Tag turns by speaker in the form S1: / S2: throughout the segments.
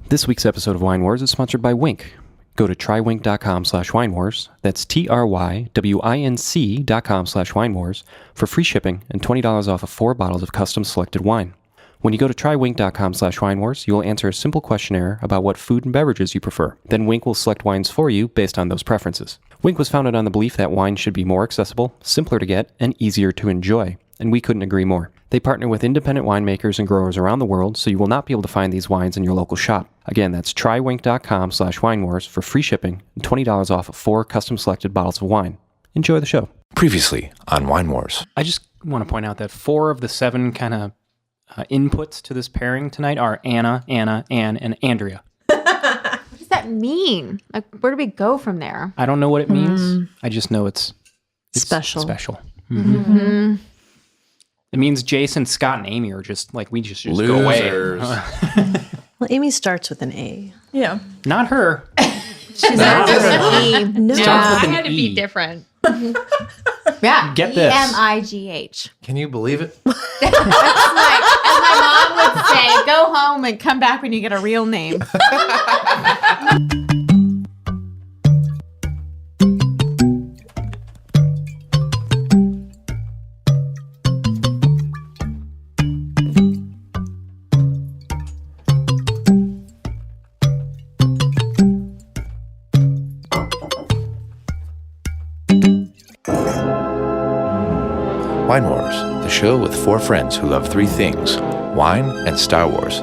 S1: This week's episode of Wine Wars is sponsored by Winc. Go to trywinc.com/winewars. That's TRYWINC.com/winewars for free shipping and $20 off of 4 bottles of custom selected wine. When you go to trywinc.com/winewars, you will answer a simple questionnaire about what food and beverages you prefer. Then Winc will select wines for you based on those preferences. Winc was founded on the belief that wine should be more accessible, simpler to get, and easier to enjoy, and we couldn't agree more. They partner with independent winemakers and growers around the world, so you will not be able to find these wines in your local shop. Again, that's trywinc.com/winewars for free shipping and $20 off of 4 custom selected bottles of wine. Enjoy the show.
S2: Previously on Wine Wars.
S1: I just want to point out that 4 of the 7 kind of inputs to this pairing tonight are Anna, Anne, and Andrea.
S3: What does that mean? Like, where do we go from there?
S1: I don't know what it means. I just know it's
S4: special.
S1: Mm-hmm. It means Jason, Scott, and Amy are just like, we just go away.
S4: Well, Amy starts with an A.
S5: Yeah.
S1: Not her.
S3: She starts with an E.
S4: No.
S1: Starts with
S5: I'm
S1: an
S5: going to
S1: E.
S5: be different.
S3: Yeah.
S1: Get this.
S3: EMIGH.
S2: Can you believe it?
S3: That's like, as my mom would say, go home and come back when you get a real name.
S2: Wine Wars, the show with 4 friends who love 3 things: wine and Star Wars.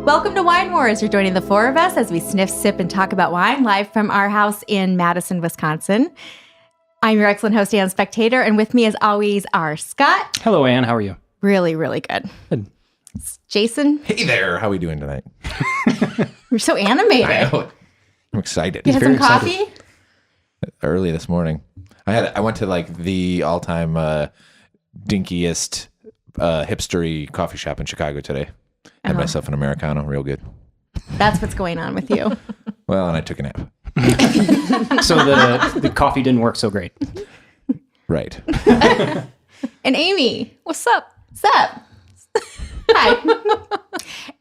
S3: Welcome to Wine Wars. You're joining the 4 of us as we sniff, sip, and talk about wine live from our house in Madison, Wisconsin. I'm your excellent host, Ann Spectator, and with me, as always, are Scott.
S1: Hello, Anne. How are you?
S3: Really, really good.
S1: Good.
S3: Jason.
S2: Hey there, how are we doing tonight?
S3: You're so animated.
S2: I know. I'm excited.
S3: You had some
S2: Very
S3: coffee?
S2: excited. Early this morning. I went to like the all-time dinkiest hipstery coffee shop in Chicago today. Had myself an Americano, real good.
S3: That's what's going on with you.
S2: Well, and I took a nap.
S1: So the coffee didn't work so great.
S2: Right.
S3: And Amy, what's up? What's up? Hi.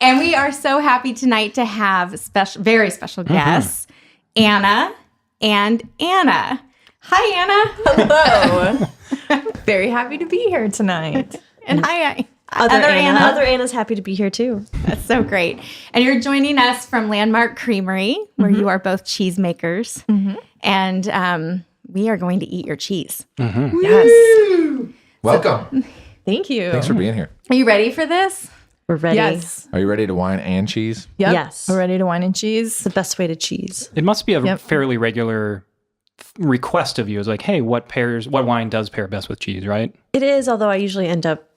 S3: And we are so happy tonight to have very special guests, Anna and Anna. Hi, Anna.
S5: Hello. Very happy to be here tonight.
S3: And hi,
S4: Other Anna's happy to be here too.
S3: That's so great. And you're joining us from Landmark Creamery, where you are both cheesemakers. And we are going to eat your cheese.
S5: Yes.
S2: Welcome.
S5: Thank you.
S2: Thanks for being here.
S3: Are you ready for this?
S4: We're ready.
S5: Yes.
S2: Are you ready to wine and cheese?
S5: Yep.
S4: Yes.
S5: We're ready to wine and
S4: It's
S5: cheese.
S4: the best way to cheese.
S1: It must be a
S5: Yep.
S1: fairly regular request of you. It's like, hey, what wine does pair best with cheese, right?
S4: It is, although I usually end up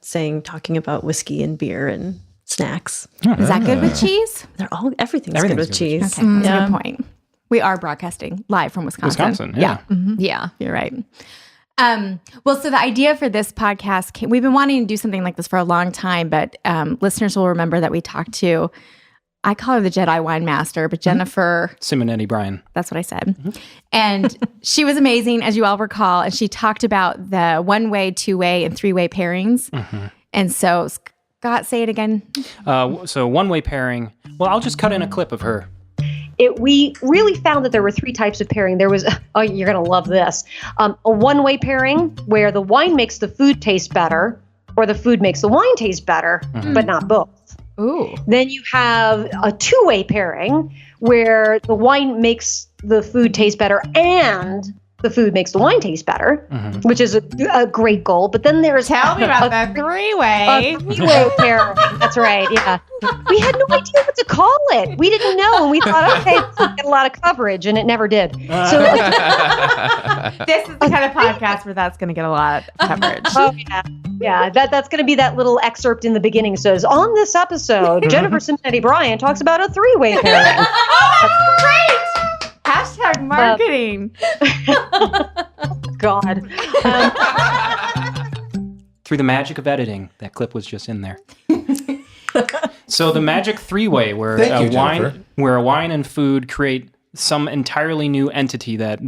S4: talking about whiskey and beer and snacks.
S3: Is that good with cheese?
S4: Everything's good with cheese.
S3: Okay, that's
S5: Yeah.
S3: a good point. We are broadcasting live from Wisconsin.
S1: Yeah.
S3: Yeah, you're right. Well, so the idea for this podcast, we've been wanting to do something like this for a long time, but listeners will remember that we talked to, I call her the Jedi wine master, but Jennifer,
S1: Simonetti-Bryan.
S3: that's what I said. And she was amazing, as you all recall, and she talked about the 1-way, 2-way, and 3-way pairings. And so, Scott, say it again.
S1: So one-way pairing. Well, I'll just cut in a clip of her.
S6: We really found that there were 3 types of pairing. There was, oh, you're going to love this, a 1-way pairing where the wine makes the food taste better, or the food makes the wine taste better, but not both.
S3: Ooh.
S6: Then you have a 2-way pairing where the wine makes the food taste better and the food makes the wine taste better, which is a great goal. But then there's
S3: Tell me about that 3-way.
S6: a 3-way pairing. That's right. Yeah. We had no idea what to call it. We didn't know. And we thought, okay, this will get a lot of coverage. And it never did. So,
S3: This is the kind of podcast where that's going to get a lot of coverage.
S6: oh, yeah. Yeah. That's going to be that little excerpt in the beginning. It says, on this episode, Jennifer Simonetti-Bryan talks about a 3-way pairing.
S3: Oh, great! Hashtag marketing.
S6: God.
S1: Through the magic of editing, that clip was just in there. So the magic 3-way, where
S2: Thank you,
S1: where a wine and food create some entirely new entity that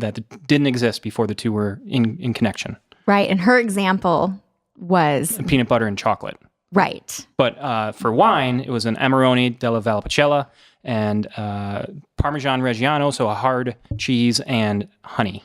S1: didn't exist before the two were in connection.
S3: Right. And her example was
S1: Peanut butter and chocolate.
S3: Right.
S1: But for wine, it was an Amarone Della Valpolicella and Parmesan Reggiano, so a hard cheese and honey.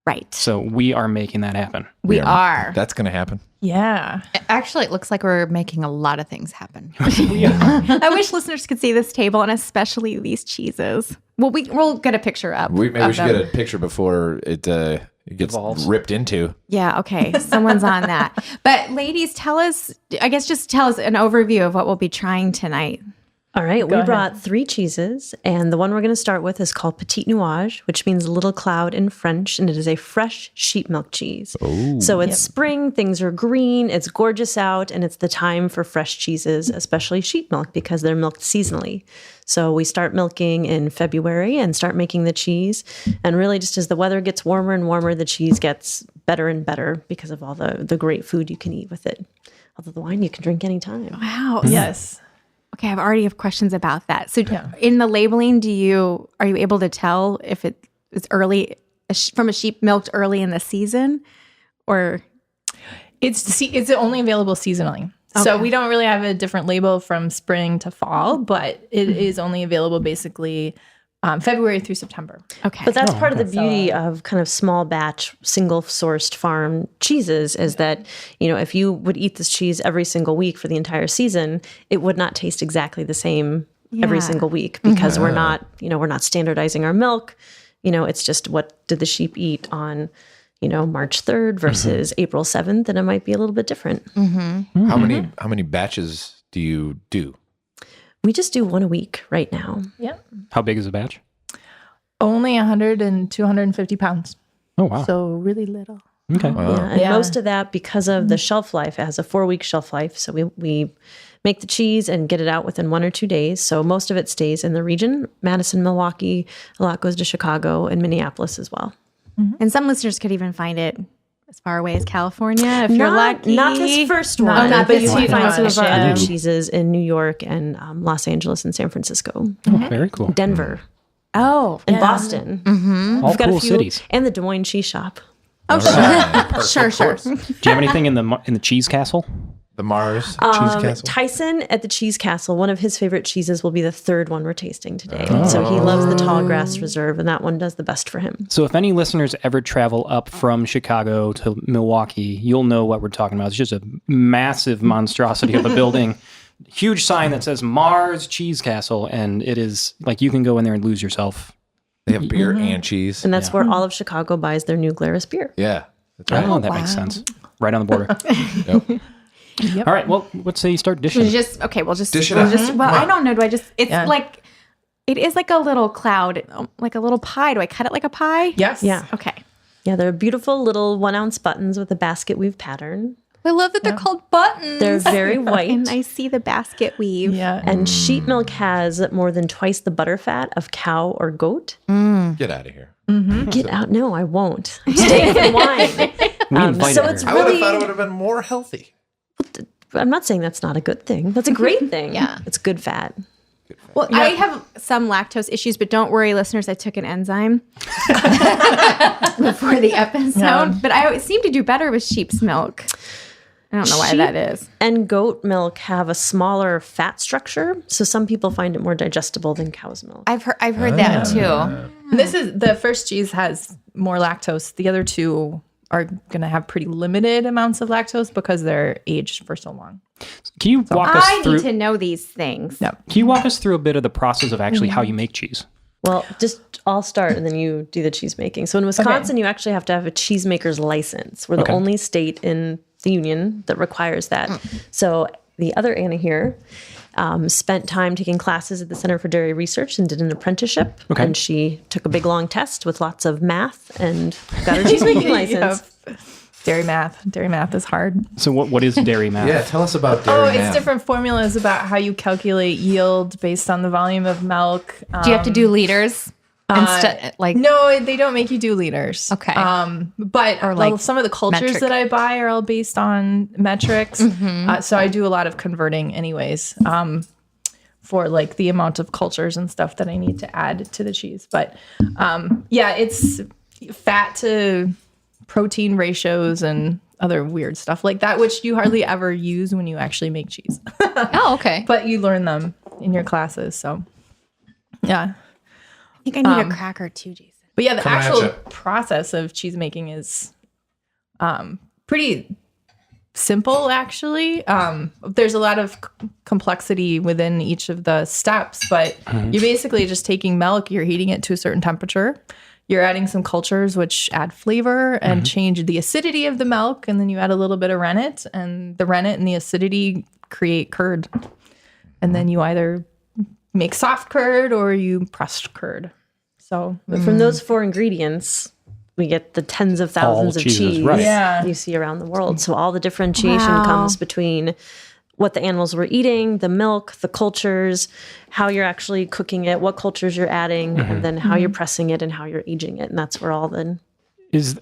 S3: Right.
S1: So we are making that happen.
S3: We are.
S2: That's going to happen.
S5: Yeah.
S7: Actually, it looks like we're making a lot of things happen.
S3: I wish listeners could see this table and especially these cheeses. Well, we'll get a picture up.
S2: Maybe we should get a picture before it gets
S1: Evolves.
S2: ripped into.
S3: Yeah, okay. Someone's on that. But ladies, tell us an overview of what we'll be trying tonight.
S4: All right, we brought 3 cheeses, and the one we're going to start with is called Petit Nuage, which means little cloud in French, and it is a fresh sheep milk cheese. Oh. So it's spring, things are green, it's gorgeous out, and it's the time for fresh cheeses, especially sheep milk, because they're milked seasonally. So we start milking in February and start making the cheese, and really just as the weather gets warmer and warmer, the cheese gets better and better because of all the great food you can eat with it. Although the wine you can drink anytime.
S3: Wow.
S5: Yes.
S3: Okay, I already have questions about that. So in the labeling, are you able to tell if it is early from a sheep milked early in the season, or
S5: It's only available seasonally. Okay. So we don't really have a different label from spring to fall, but it is only available basically February through September.
S3: Okay.
S4: But that's part of the beauty of kind of small batch, single sourced farm cheeses is that, if you would eat this cheese every single week for the entire season, it would not taste exactly the same every single week because we're not standardizing our milk. It's just what did the sheep eat on, March 3rd versus April 7th, and it might be a little bit different.
S2: How many batches do you do?
S4: We just do 1 a week right now.
S5: Yep.
S1: How big is a batch?
S5: Only 100 and 250 pounds.
S1: Oh, wow.
S5: So really little.
S1: Okay.
S2: Wow.
S4: Yeah, and most of that because of the shelf life. It has a 4-week shelf life. So we make the cheese and get it out within 1 or 2 days. So most of it stays in the region, Madison, Milwaukee, a lot goes to Chicago and Minneapolis as well.
S3: and some listeners could even find it as far away as California if you're lucky.
S4: Not this first one,
S3: not
S4: but
S3: this
S4: you can
S3: one.
S4: find some of our
S3: Yeah.
S4: other cheeses in New York and Los Angeles and San Francisco,
S1: Oh, very cool.
S4: Denver,
S3: Oh,
S4: and Boston.
S1: All
S4: We've got
S1: cool
S4: a few,
S1: cities.
S4: and the Des Moines Cheese Shop.
S3: sure.
S1: Do you have anything in the cheese castle?
S2: The Mars Cheese Castle.
S4: Tyson at the Cheese Castle, one of his favorite cheeses will be the 3rd one we're tasting today. So he loves the Tallgrass Reserve, and that one does the best for him.
S1: So if any listeners ever travel up from Chicago to Milwaukee, you'll know what we're talking about. It's just a massive monstrosity of a building. Huge sign that says Mars Cheese Castle, and it is like you can go in there and lose yourself.
S2: They have beer and cheese.
S4: And that's where all of Chicago buys their New Glarus beer.
S2: Yeah. That's right.
S1: Oh, that makes sense. Right on the border.
S2: Yep.
S1: All right. Well, let's say you start dishing.
S3: We'll
S2: Dish it up.
S3: I don't know. It's it is like a little cloud, like a little pie. Do I cut it like a pie?
S5: Yes.
S4: Yeah.
S3: Okay.
S4: Yeah, they're beautiful little 1-ounce buttons with a basket weave pattern.
S7: I love that they're called buttons.
S4: They're very white.
S3: And I see the basket weave.
S5: Yeah.
S4: And sheep milk has more than twice the butter fat of cow or goat.
S2: Get out of here.
S4: Get out. No, I won't. I'm staying for the wine.
S1: We invited
S4: so
S1: her.
S4: it's
S2: I would have
S4: really,
S2: thought it would have been more healthy.
S4: I'm not saying that's not a good thing. That's a great thing.
S7: Yeah.
S4: It's good fat.
S3: Well, I have some lactose issues, but don't worry, listeners. I took an enzyme before the episode.
S5: Yeah.
S3: But I always seem to do better with sheep's milk. I don't know why that is.
S4: And goat milk have a smaller fat structure, so some people find it more digestible than cow's milk.
S7: I've heard that too.
S5: This is the first cheese has more lactose. The other two are going to have pretty limited amounts of lactose because they're aged for so long.
S1: Can you walk us
S3: I
S1: through?
S3: need to know these things.
S5: No.
S1: Can you walk us through a bit of the process of actually how you make cheese?
S4: Well, just I'll start and then you do the cheese making. So in Wisconsin, you actually have to have a cheesemaker's license. We're the only state in the union that requires that. So the other Anna here spent time taking classes at the Center for Dairy Research and did an apprenticeship.
S1: Okay.
S4: And she took a big long test with lots of math and got her cheesemaking license.
S5: Dairy math is hard.
S1: So what is dairy math?
S2: Yeah, tell us about dairy
S5: It's
S2: math.
S5: different formulas about how you calculate yield based on the volume of milk.
S7: Do you have to do liters?
S5: No, they don't make you do liters.
S7: Okay.
S5: But
S7: Or like
S5: some of the cultures
S7: metric.
S5: that I buy are all based on metrics. So I do a lot of converting anyways for like the amount of cultures and stuff that I need to add to the cheese. But it's fat to protein ratios and other weird stuff like that, which you hardly ever use when you actually make cheese.
S7: Oh, okay.
S5: But you learn them in your classes. So, yeah.
S3: I think I need a cracker too, Jason.
S5: But yeah, the
S2: Coming at
S5: actual
S2: ya.
S5: process of cheese making is pretty simple, actually. There's a lot of complexity within each of the steps, but you're basically just taking milk, you're heating it to a certain temperature. You're adding some cultures which add flavor and change the acidity of the milk, and then you add a little bit of rennet, and the rennet and the acidity create curd. And then you either make soft curd or you pressed curd. So
S4: But from those 4 ingredients, we get the tens of thousands of
S1: cheeses,
S4: cheese
S1: right.
S5: Yeah.
S4: you see around the world. So all the differentiation
S3: Wow.
S4: comes between what the animals were eating, the milk, the cultures, how you're actually cooking it, what cultures you're adding, and then how you're pressing it and how you're aging it. And that's where all the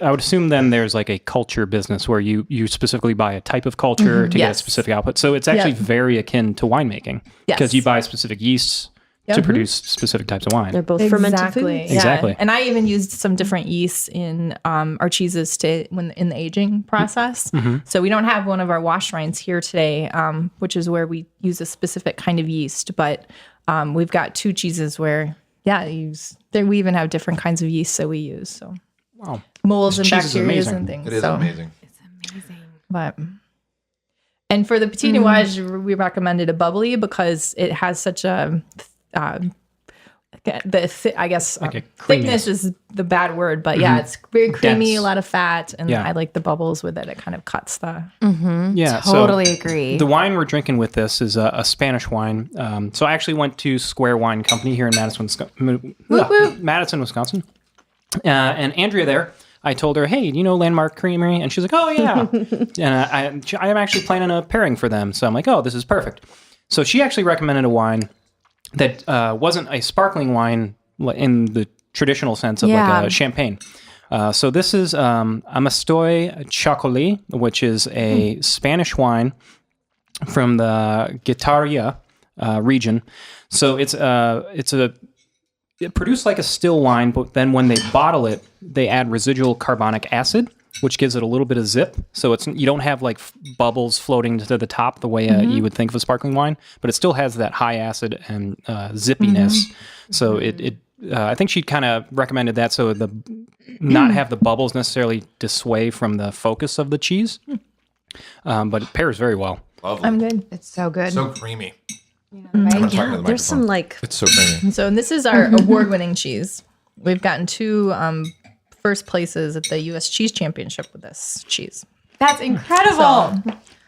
S1: I would assume then there's like a culture business where you specifically buy a type of culture to get a
S5: Yes.
S1: specific output. So it's actually very akin to winemaking because
S5: Yes.
S1: you buy specific yeasts to produce specific types of wine.
S4: they're both fermented foods.
S5: Yeah.
S1: Exactly.
S5: And I even used some different yeasts in our cheeses in the aging process. So we don't have one of our wash rinds here today, which is where we use a specific kind of yeast. But we've got 2 cheeses where, we even have different kinds of yeast that we use. So
S1: Wow.
S5: molds and
S1: This cheese is
S5: bacteria
S1: amazing.
S5: and things.
S2: It is
S5: so.
S2: amazing.
S5: But and for the Petit Nuage, we recommended a bubbly because it has such a I guess
S1: a creamy.
S5: thickness is the bad word, but yeah, it's very creamy,
S1: Dense.
S5: a lot of fat, and
S1: Yeah.
S5: I like the bubbles with it. It kind of cuts the.
S1: Yeah,
S7: Totally
S1: so
S7: agree.
S1: the wine we're drinking with this is a Spanish wine. So I actually went to Square Wine Company here in Madison, Wisconsin. And Andrea there, I told her, hey, do you know Landmark Creamery? And she's like, oh, yeah. And I'm actually planning a pairing for them. So I'm like, oh, this is perfect. So she actually recommended a wine that wasn't a sparkling wine in the traditional sense of like a champagne. So this is Ameztoi Txakolina, which is a Spanish wine from the Guitarria region. So it's produced like a still wine, but then when they bottle it, they add residual carbonic acid, which gives it a little bit of zip. So you don't have like bubbles floating to the top the way you would think of a sparkling wine, but it still has that high acid and zippiness. So I think she kind of recommended that so not have the bubbles necessarily dissuade from the focus of the cheese, but it pairs very well.
S2: Lovely.
S5: I'm good.
S7: It's so good.
S2: So creamy. I'm gonna talk to the microphone.
S4: There's some like
S2: It's so creamy.
S5: So and this is our award-winning cheese. We've gotten 2 first places at the U.S. Cheese Championship with this cheese.
S3: That's incredible.
S5: So,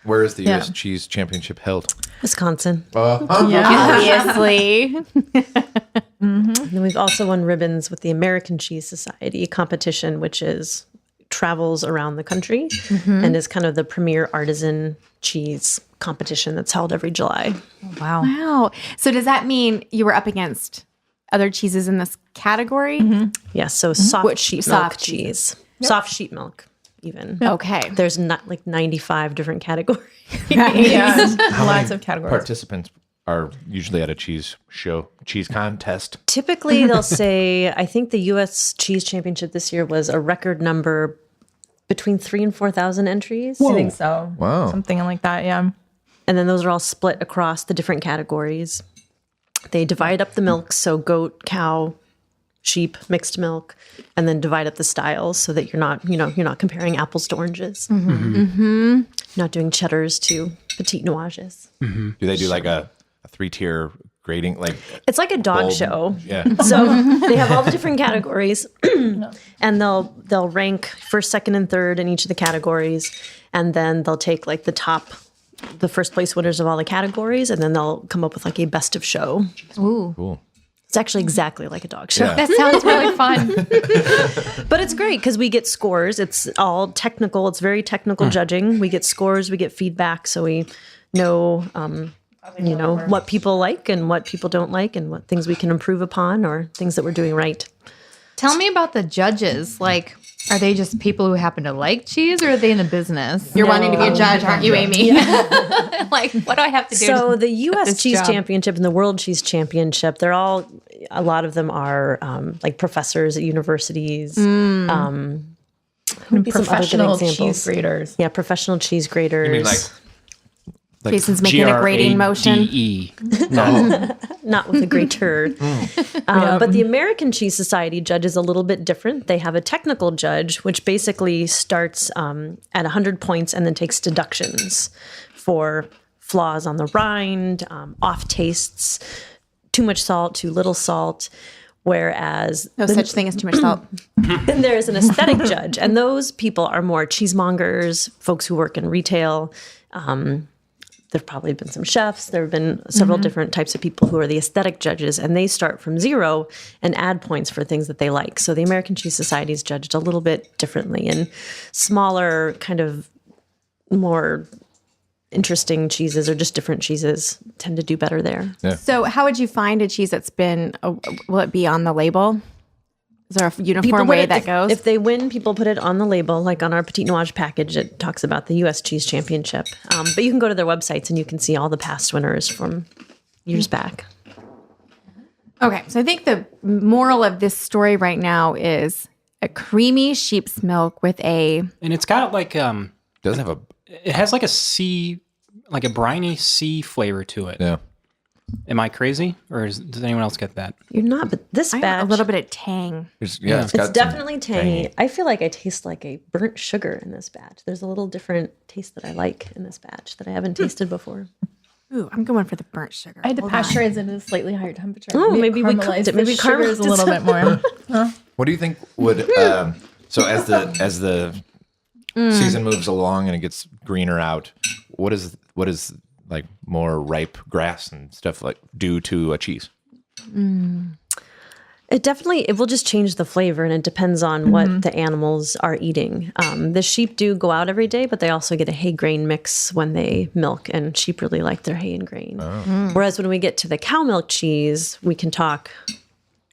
S2: Where is the
S5: Yeah.
S2: U.S. Cheese Championship held?
S4: Wisconsin.
S3: Obviously.
S4: And then we've also won ribbons with the American Cheese Society competition, which is travels around the country and is kind of the premier artisan cheese competition that's held every July.
S7: wow.
S3: Wow. So does that mean you were up against other cheeses in this category?
S4: Yes, so soft sheep milk
S3: soft
S4: cheese. Soft sheep milk, even.
S3: Okay.
S4: There's not like 95 different categories.
S5: yeah, lots of categories.
S2: Participants are usually at a cheese contest.
S4: Typically, they'll say, I think the U.S. Cheese Championship this year was a record number between 3,000 and 4,000 entries.
S5: I think so.
S2: Wow.
S5: Something like that, yeah.
S4: And then those are all split across the different categories. They divide up the milk, so goat, cow, sheep, mixed milk, and then divide up the styles so that you're not comparing apples to oranges. Not doing cheddars to Petit Nuages.
S2: Do they do like a 3-tier grading? Like
S4: It's like a dog
S2: bulb?
S4: show.
S2: Yeah.
S4: So they have all the different categories, and they'll rank first, second, and third in each of the categories, and then they'll take like the first place winners of all the categories, and then they'll come up with like a best of show.
S7: Ooh.
S2: Cool.
S4: It's actually exactly like a dog show,
S2: Yeah.
S7: That sounds really fun.
S4: but it's great because we get scores. It's all technical. It's very technical judging. We get scores. We get feedback, so we know. What people like and what people don't like and what things we can improve upon or things that we're doing right.
S7: Tell me about the judges. Like, are they just people who happen to like cheese or are they in the business?
S3: You're wanting to be a judge, aren't you, Amy?
S7: Like, what do I have to do?
S4: So the U.S.
S7: this
S4: Cheese
S7: job?
S4: Championship and the World Cheese Championship, a lot of them are like professors at universities. Maybe some other good
S5: Professional
S4: examples.
S5: cheese graters.
S4: Yeah, professional cheese graters.
S2: You mean like
S3: Jason's making a grating motion.
S1: Grade.
S4: Not with a grater. But the American Cheese Society judge is a little bit different. They have a technical judge, which basically starts at 100 points and then takes deductions for flaws on the rind, off tastes, too much salt, too little salt. Whereas
S3: No such thing as too much salt.
S4: then there's an aesthetic judge, and those people are more cheesemongers, folks who work in retail. There've probably been some chefs. There have been several different types of people who are the aesthetic judges, and they start from 0 and add points for things that they like. So the American Cheese Society is judged a little bit differently, and smaller, kind of more interesting cheeses or just different cheeses tend to do better there.
S3: So how would you find a cheese that's been, will it be on the label? Is there a uniform way that goes?
S4: If they win, people put it on the label, like on our Petit Nuage package, it talks about the U.S. Cheese Championship. But you can go to their websites and you can see all the past winners from years back.
S3: Okay, so I think the moral of this story right now is a creamy sheep's milk with a...
S1: And it's got like
S2: doesn't have a
S1: it has like a sea, like a briny sea flavor to it.
S2: yeah.
S1: Am I crazy, or does anyone else get that?
S4: You're not, but this
S3: I
S4: batch,
S3: have a little bit of tang.
S2: It's
S4: it's
S2: got some
S4: definitely tangy. I feel like I taste like a burnt sugar in this batch. There's a little different taste that I like in this batch that I haven't tasted before.
S3: Ooh, I'm going for the burnt sugar.
S5: I had to
S3: Hold on.
S5: pasteurize it at a slightly higher temperature.
S4: Oh, maybe we cooked
S5: caramelized
S4: it. Maybe
S5: the sugars a
S4: caramelized
S5: little bit more.
S2: What do you think would so as the season moves along and it gets greener out, what is like more ripe grass and stuff like do to a cheese?
S4: It will just change the flavor, and it depends on what the animals are eating. The sheep do go out every day, but they also get a hay grain mix when they milk, and sheep really like their hay and grain. Whereas when we get to the cow milk cheese, we can talk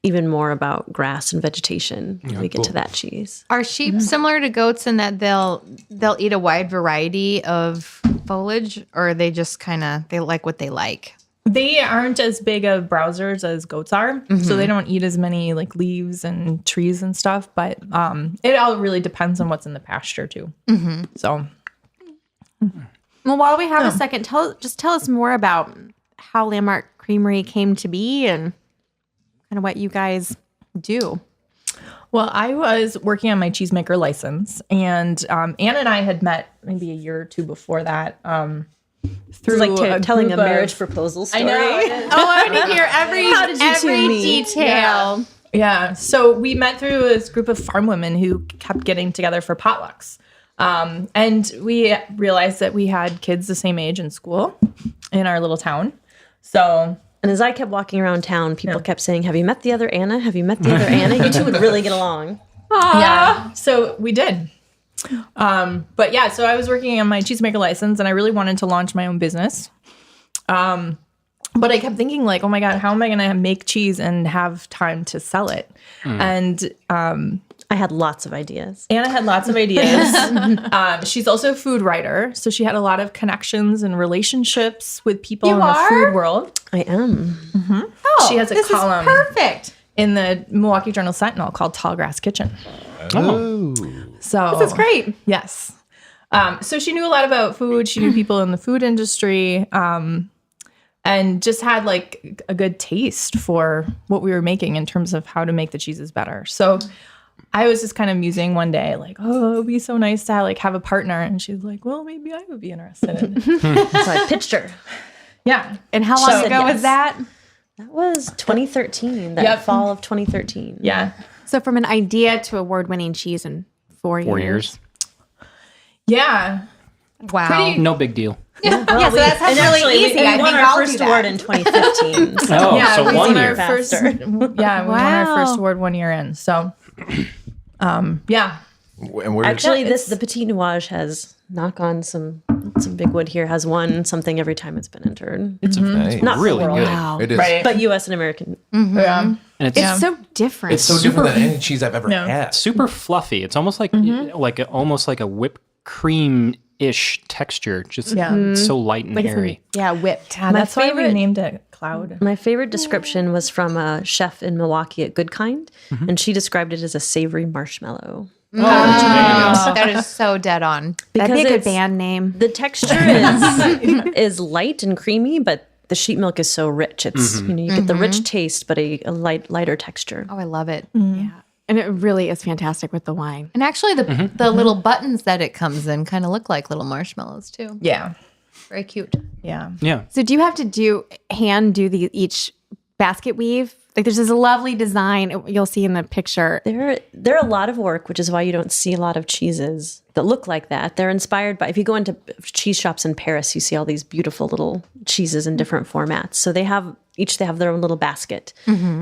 S4: even more about grass and vegetation when we get to that cheese.
S7: Are sheep similar to goats in that they'll eat a wide variety of foliage, or are they just they like what they like?
S5: They aren't as big of browsers as goats are, so they don't eat as many like leaves and trees and stuff. But it all really depends on what's in the pasture too. So,
S3: Well, while we have a second, tell us more about how Landmark Creamery came to be and kind of what you guys do.
S5: well, I was working on my cheesemaker license, and Anna and I had met maybe a year or two before that. Through
S4: It's like telling a
S5: group of-
S4: marriage proposal story.
S5: I know. it is.
S3: Oh, I want to hear every
S4: two meet?
S3: detail.
S5: Yeah. So we met through this group of farm women who kept getting together for potlucks. And we realized that we had kids the same age in school in our little town. So,
S4: And as I kept walking around town, people kept saying, "Have you met the other Anna? Have you met the other Anna? You two would really get along."
S5: yeah. So we did. But yeah, so I was working on my cheesemaker license and I really wanted to launch my own business. But I kept thinking like, oh my God, how am I going to make cheese and have time to sell it? And
S4: I had lots of ideas.
S5: Anna had lots of ideas. She's also a food writer. So she had a lot of connections and relationships with people in the food world.
S4: I am.
S3: Oh,
S5: She has a
S3: this
S5: column.
S3: is perfect.
S5: In the Milwaukee Journal Sentinel called Tallgrass Kitchen.
S2: Oh.
S5: So
S3: This is great.
S5: Yes. So she knew a lot about food. She knew people in the food industry, and just had like a good taste for what we were making in terms of how to make the cheeses better. So I was just kind of musing one day, like, oh, it would be so nice to have a partner. And she's like, well, maybe I would be interested in it.
S4: So I pitched her.
S5: Yeah.
S3: And how long
S5: So-
S3: ago was that?
S4: That was 2013. That
S5: Yep.
S4: fall of 2013.
S5: Yeah.
S3: So from an idea to award-winning cheese in 4 years.
S1: 4 years.
S5: Yeah.
S7: Wow.
S5: Pretty-
S1: No big deal.
S3: Yeah, so that's
S4: And
S3: really
S4: actually,
S3: easy.
S4: we
S3: I
S4: won
S3: think
S4: our
S3: I'll do
S4: first
S3: that.
S4: award in 2015. So
S1: Oh,
S5: Yeah,
S1: so
S5: we
S1: 1
S5: won
S1: year.
S5: our first.
S4: Faster.
S5: Yeah, we won our
S3: Wow.
S5: first award 1 year in. So, yeah.
S2: And where
S4: actually, the Petit Nuage has, knock on some big wood here, has won something every time it's been entered.
S1: It's
S2: Nice.
S4: Not
S1: really
S4: world.
S1: good.
S3: Wow.
S2: it is.
S5: Right.
S4: But U.S. and American.
S5: Yeah.
S1: And
S3: It's so different.
S2: It's so different than any cheese I've ever
S5: No.
S2: had.
S1: super fluffy. It's almost like almost like a whipped cream ish texture. Just so light and airy.
S3: yeah, whipped.
S5: Yeah, that's why we
S4: favorite-
S5: named it Cloud.
S4: My favorite description was from a chef in Milwaukee at Good Kind, and she described it as a savory marshmallow.
S7: That is so dead on.
S3: That'd be a good
S4: it's-
S3: band name.
S4: The texture is light and creamy, but the sheep milk is so rich. It's you get the rich taste, but a lighter texture.
S7: Oh, I love it.
S3: Yeah. And it really is fantastic with the wine.
S7: And actually, the little buttons that it comes in kind of look like little marshmallows too.
S5: Yeah.
S7: Very cute.
S5: Yeah.
S1: Yeah.
S3: So do you have to hand do each basket weave? Like there's this lovely design you'll see in the picture.
S4: They're a lot of work, which is why you don't see a lot of cheeses that look like that. They're inspired by, if you go into cheese shops in Paris, you see all these beautiful little cheeses in different formats. So they have their own little basket.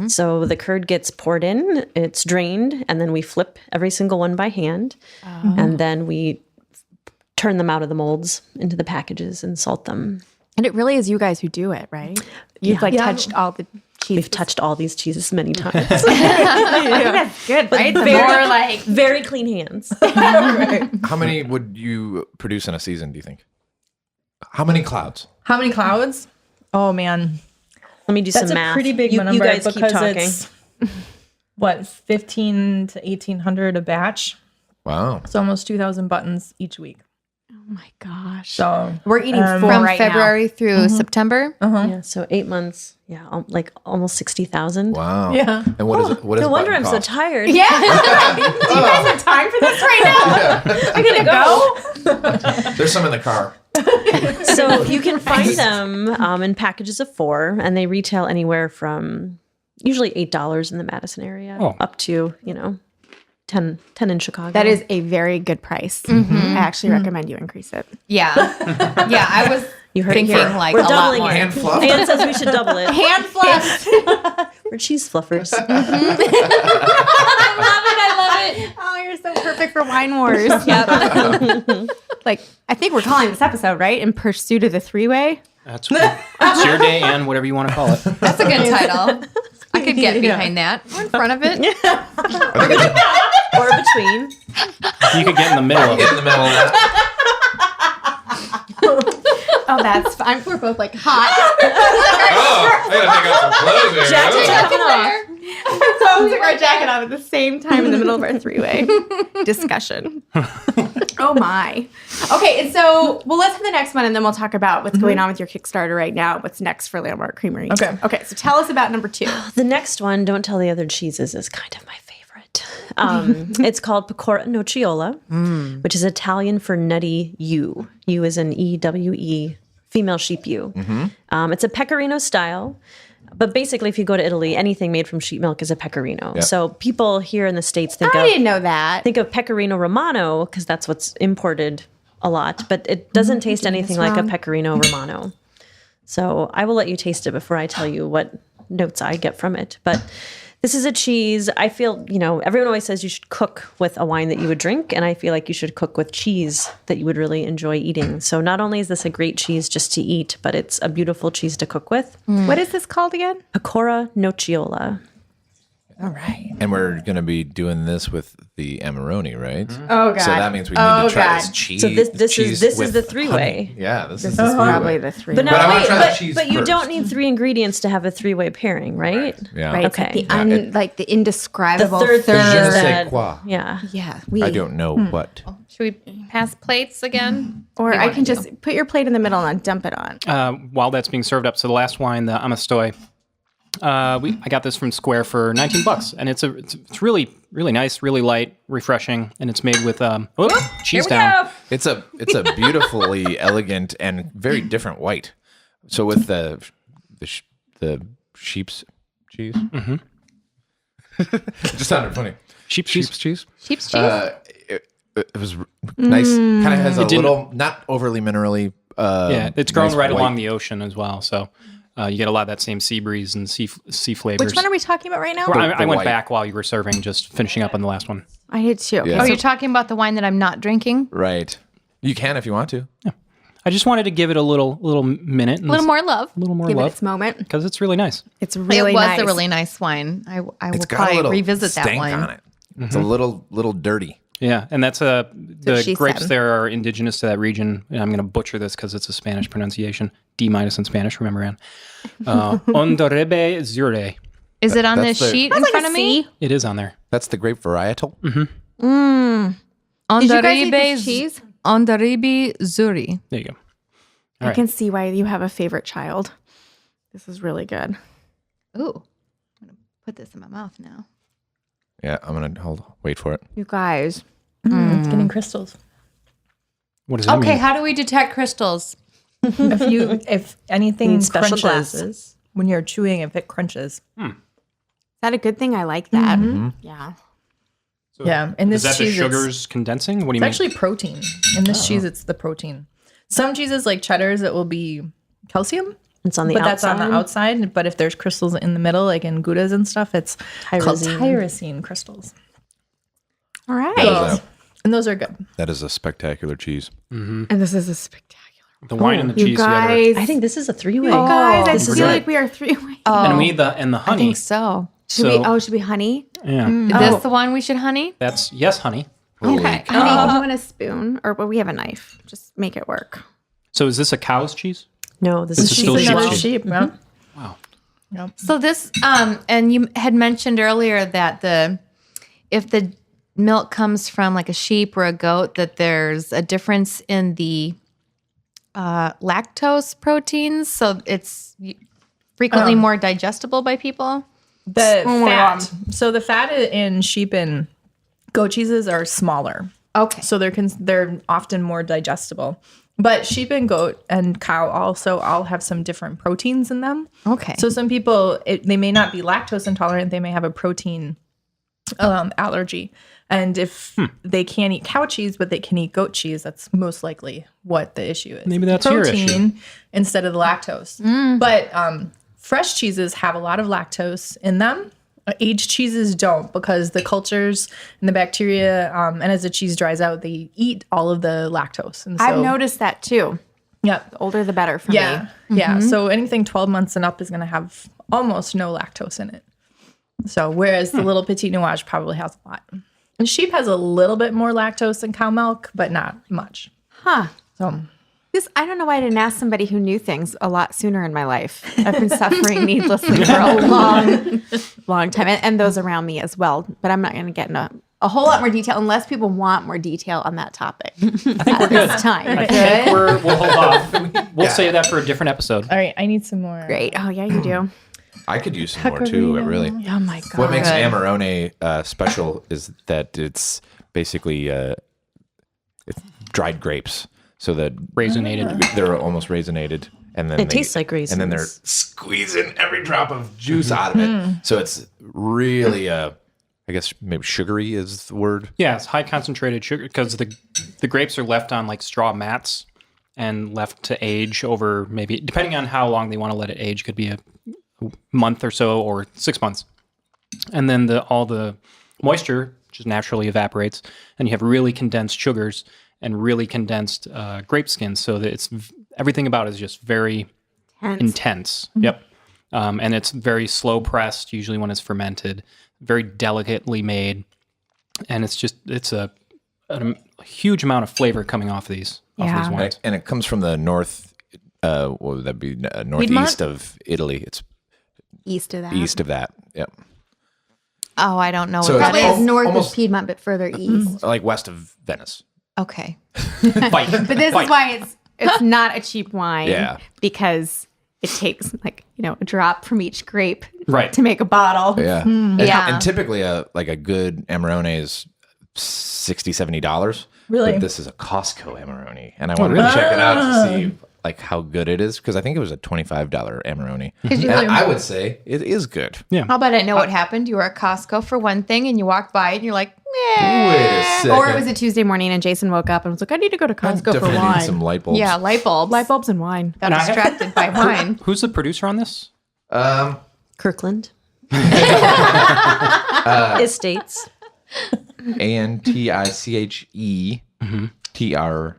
S4: So the curd gets poured in, it's drained, and then we flip every single one by hand. And then we turn them out of the molds into the packages and salt them.
S3: And it really is you guys who do it, right? You've touched all the cheese.
S4: We've touched all these cheeses many times.
S3: I think that's good, right? The more like
S4: Very clean hands.
S2: How many would you produce in a season, do you think? How many clouds?
S5: How many clouds? Oh man,
S4: Let me do
S5: that's
S4: some
S5: a
S4: math.
S5: pretty big number.
S4: You guys keep
S5: because
S4: talking.
S5: it's 1,500 to 1,800 a batch.
S2: Wow.
S5: So almost 2,000 buttons each week.
S3: oh my gosh.
S5: So
S3: We're eating 4
S7: From
S3: right
S7: February through September.
S4: Yeah, so 8 months. Yeah, like almost 60,000.
S2: Wow.
S5: Yeah.
S2: And what is it? What is
S4: No wonder I'm
S2: button
S4: so
S2: cost?
S4: tired.
S3: now. Yeah. Do you guys have time for this right now? I'm gonna go.
S2: There's some in the car.
S4: So you can find them in packages of 4, and they retail anywhere from usually $8 in the Madison area up to 10 in Chicago.
S3: That is a very good price. I actually recommend you increase it.
S7: Yeah. Yeah. I was
S4: You heard it
S7: thinking
S4: here.
S7: like
S4: We're
S7: a lot
S4: doubling
S7: more.
S4: it.
S2: Hand fluff.
S4: Anne says we should double it.
S3: Hand fluff.
S4: We're cheese fluffers.
S7: I love it.
S3: Oh, you're so perfect for Wine Wars. Yep. Like, I think we're calling this episode, right? In Pursuit of the Three-Way.
S1: That's it's your day and whatever you want to call it.
S7: That's a good title. I could get behind that. Or in front of it.
S4: Or between.
S1: You could get in the middle of
S2: Get
S1: it.
S2: in the middle of that.
S3: Oh, that's fine. We're both like hot.
S2: Oh, I gotta take off some clothes here.
S4: Jacket's coming off.
S3: We both took our jacket off at the same time in the middle of our three-way discussion. Oh my. Okay, and so let's have the next one, and then we'll talk about what's going on with your Kickstarter right now. What's next for Landmark Creamery?
S5: Okay.
S3: Okay. So tell us about number 2.
S4: The next one, Don't Tell the Other Cheeses, is kind of my favorite. It's called Pecora Nocciola, which is Italian for nutty ewe. Ewe is an E-W-E, female sheep ewe. It's a pecorino style. But basically, if you go to Italy, anything made from sheep milk is a pecorino.
S2: Yeah.
S4: So people here in the States
S3: I didn't know that.
S4: think of pecorino romano because that's what's imported a lot, but it doesn't taste anything like a pecorino romano. So I will let you taste it before I tell you what notes I get from it. But this is a cheese. I feel, everyone always says you should cook with a wine that you would drink, and I feel like you should cook with cheese that you would really enjoy eating. So not only is this a great cheese just to eat, but it's a beautiful cheese to cook with.
S3: What is this called again?
S4: Pecora Nocciola.
S5: all right.
S2: And we're going to be doing this with the Amarone, right?
S3: Oh, God.
S2: So that means we need to try
S3: God.
S2: this cheese.
S4: So this
S2: cheese
S4: is
S2: with
S4: the three-way.
S2: honey. Yeah, this is
S3: Probably the 3.
S4: But no,
S2: But I wanna
S4: wait,
S2: try the cheese
S4: but you
S2: first.
S4: don't need 3 ingredients to have a 3-way pairing, right?
S2: Yeah.
S3: Right.
S4: Okay.
S3: It's like the
S4: The
S3: indescribable
S4: third thing
S2: Je ne
S4: is
S2: sais
S4: that,
S2: quoi.
S4: yeah.
S3: Yeah.
S2: I don't know what.
S7: Should we pass plates again?
S3: Or
S7: What do you
S3: I
S7: wanna
S3: can
S7: do?
S3: just put your plate in the middle and dump it on.
S1: While that's being served up, so the last wine, the Ameztoi, I got this from Square for $19, and it's really really nice, really light, refreshing, and it's made with cheese down.
S2: It's a beautifully elegant and very different white. So with the sheep's cheese, it just sounded funny.
S1: Sheep's
S2: Sheep's
S1: cheese.
S2: cheese.
S7: Sheep's cheese?
S2: It was nice. Kind of has a
S1: didn't-
S2: little, not overly minerally.
S1: Yeah, it's grown
S2: nice
S1: right
S2: white.
S1: along the ocean as well, so you get a lot of that same sea breeze and sea flavors.
S3: Which one are we talking about right now?
S1: Well, I
S2: The
S1: went
S2: white.
S1: back while you were serving, just finishing up on the last one.
S3: I did too.
S2: Yeah.
S7: Oh, you're talking about the wine that I'm not drinking?
S2: Right. You can if you want to.
S1: I just wanted to give it a little minute, and
S7: A little more love.
S1: a little more
S3: Give it
S1: love,
S3: its moment.
S1: because it's really nice.
S3: It's really
S7: it was
S3: nice.
S7: a really nice wine. I will
S2: It's got a
S7: probably
S2: little
S7: revisit that
S2: stank
S7: wine.
S2: on it. It's a little dirty.
S1: Yeah, and that's the
S3: she
S1: grapes
S3: said.
S1: there are indigenous to that region. And I'm going to butcher this because it's a Spanish pronunciation. D- in Spanish, remember, Anne. Ondorebe Zure.
S7: Is it on
S2: That's
S7: this
S2: the-
S7: sheet in front of me?
S1: It is on there.
S2: That's the grape varietal.
S3: Did you guys eat this cheese?
S7: Ondaribi Zuri.
S1: There you go.
S3: I can see why you have a favorite child. This is really good.
S7: Ooh. I'm going to put this in my mouth now.
S2: Yeah, I'm gonna wait for it.
S3: You guys.
S5: It's getting crystals.
S1: What does that mean?
S7: Okay, how do we detect crystals?
S5: If anything
S4: Need special
S5: crunches
S4: glasses.
S5: when you're chewing, if it crunches.
S3: Is that a good thing? I like that. Yeah.
S1: So
S5: Yeah, and
S1: is
S5: this
S1: that the
S5: cheese,
S1: sugars condensing? What do you
S5: it's
S1: mean?
S5: actually protein. In this cheese, it's the protein. Some cheeses like cheddars, it will be calcium.
S4: It's on the
S5: But
S4: outside.
S5: that's on the outside. But if there's crystals in the middle, like in Goudas and stuff, it's called
S4: Tyrosine.
S5: tyrosine crystals.
S3: All right.
S5: So- and those are good.
S2: That is a spectacular cheese.
S3: And this is a spectacular.
S1: The wine and the
S3: You
S1: cheese together.
S3: guys.
S4: I think this is a three-way.
S3: You guys, I
S4: This is
S3: feel
S4: it.
S3: like we are three-way.
S1: And the
S7: I
S1: honey.
S7: think so.
S3: Should we honey?
S1: Yeah.
S7: Is this the one we should honey?
S1: That's yes, honey.
S3: Okay. Honey, do you want a spoon? Or we have a knife. Just make it work.
S1: So is this a cow's cheese?
S4: No, this
S1: This
S4: is
S1: is still
S4: sheep.
S1: sheep
S5: Another
S1: cheese.
S5: sheep. Yeah.
S1: Wow.
S7: So this, and you had mentioned earlier that if the milk comes from like a sheep or a goat, that there's a difference in the lactose proteins. So it's frequently more digestible by people.
S5: The
S3: my
S5: fat. So the fat in sheep and goat cheeses are smaller.
S7: Okay.
S5: So they're often more digestible. But sheep and goat and cow also all have some different proteins in them.
S7: Okay.
S5: So some people, they may not be lactose intolerant. They may have a protein allergy. And if they can't eat cow cheese, but they can eat goat cheese, that's most likely what the issue is.
S1: Maybe that's your issue.
S5: Protein instead of the lactose. But fresh cheeses have a lot of lactose in them. Aged cheeses don't, because the cultures and the bacteria, and as the cheese dries out, they eat all of the lactose. And so,
S3: I've noticed that too.
S5: Yeah.
S3: The older the better for
S5: Yeah.
S3: me.
S5: Yeah. So anything 12 months and up is going to have almost no lactose in it. So whereas the little Petit Nuage probably has a lot. And sheep has a little bit more lactose than cow milk, but not much.
S3: Huh.
S5: So
S3: I don't know why I didn't ask somebody who knew things a lot sooner in my life. I've been suffering needlessly for a long time. And those around me as well. But I'm not going to get into a whole lot more detail unless people want more detail on that topic.
S1: I think we're good.
S3: This time.
S1: I think we'll hold off. We'll save that for a different episode.
S5: all right, I need some more.
S3: Great. Oh, yeah, you do.
S2: I could use some more too, really.
S3: Oh, my God.
S2: What makes Amarone special is that it's basically it's dried grapes. So that
S1: Raisinated.
S2: they're almost raisinated. And then
S4: It tastes like raisins.
S2: And then they're squeezing every drop of juice out of it. So it's really, I guess maybe sugary is the word.
S1: Yeah, it's high concentrated sugar because the grapes are left on like straw mats and left to age over maybe, depending on how long they want to let it age, could be a month or so or 6 months. And then all the moisture just naturally evaporates, and you have really condensed sugars and really condensed grape skins, so that everything about it is just very intense. Yep. And it's very slow pressed, usually when it's fermented, very delicately made. And it's a huge amount of flavor coming off these wines.
S2: And it comes from the north, what would that be? Northeast of Italy. It's
S3: East of that.
S2: east of that. Yep.
S7: Oh, I don't know
S2: So
S7: what that
S3: Probably
S2: it's
S7: is.
S3: is north
S2: almost-
S3: of Piedmont, but further east.
S2: Like west of Venice.
S7: Okay.
S1: Fight.
S3: But this is why it's not a cheap wine.
S2: Yeah.
S3: Because it takes a drop from each grape
S1: Right.
S3: to make a bottle.
S2: Yeah.
S7: Yeah.
S2: And typically a good Amarone is $60, $70.
S5: Really?
S2: But this is a Costco Amarone. And I wanted to check it out to see how good it is, because I think it was a $25 Amarone. And I would say it is good.
S7: How about I know what happened? You were at Costco for one thing and you walked by and you're like,
S2: Wait a second.
S3: Or it was a Tuesday morning and Jason woke up and was like, I need to go to Costco for
S2: Definitely need
S3: wine.
S2: some light bulbs.
S7: yeah, light bulbs.
S3: Light bulbs and wine.
S7: Got distracted by wine.
S1: Who's the producer on this?
S4: Kirkland. Estates.
S2: Antiche Terre.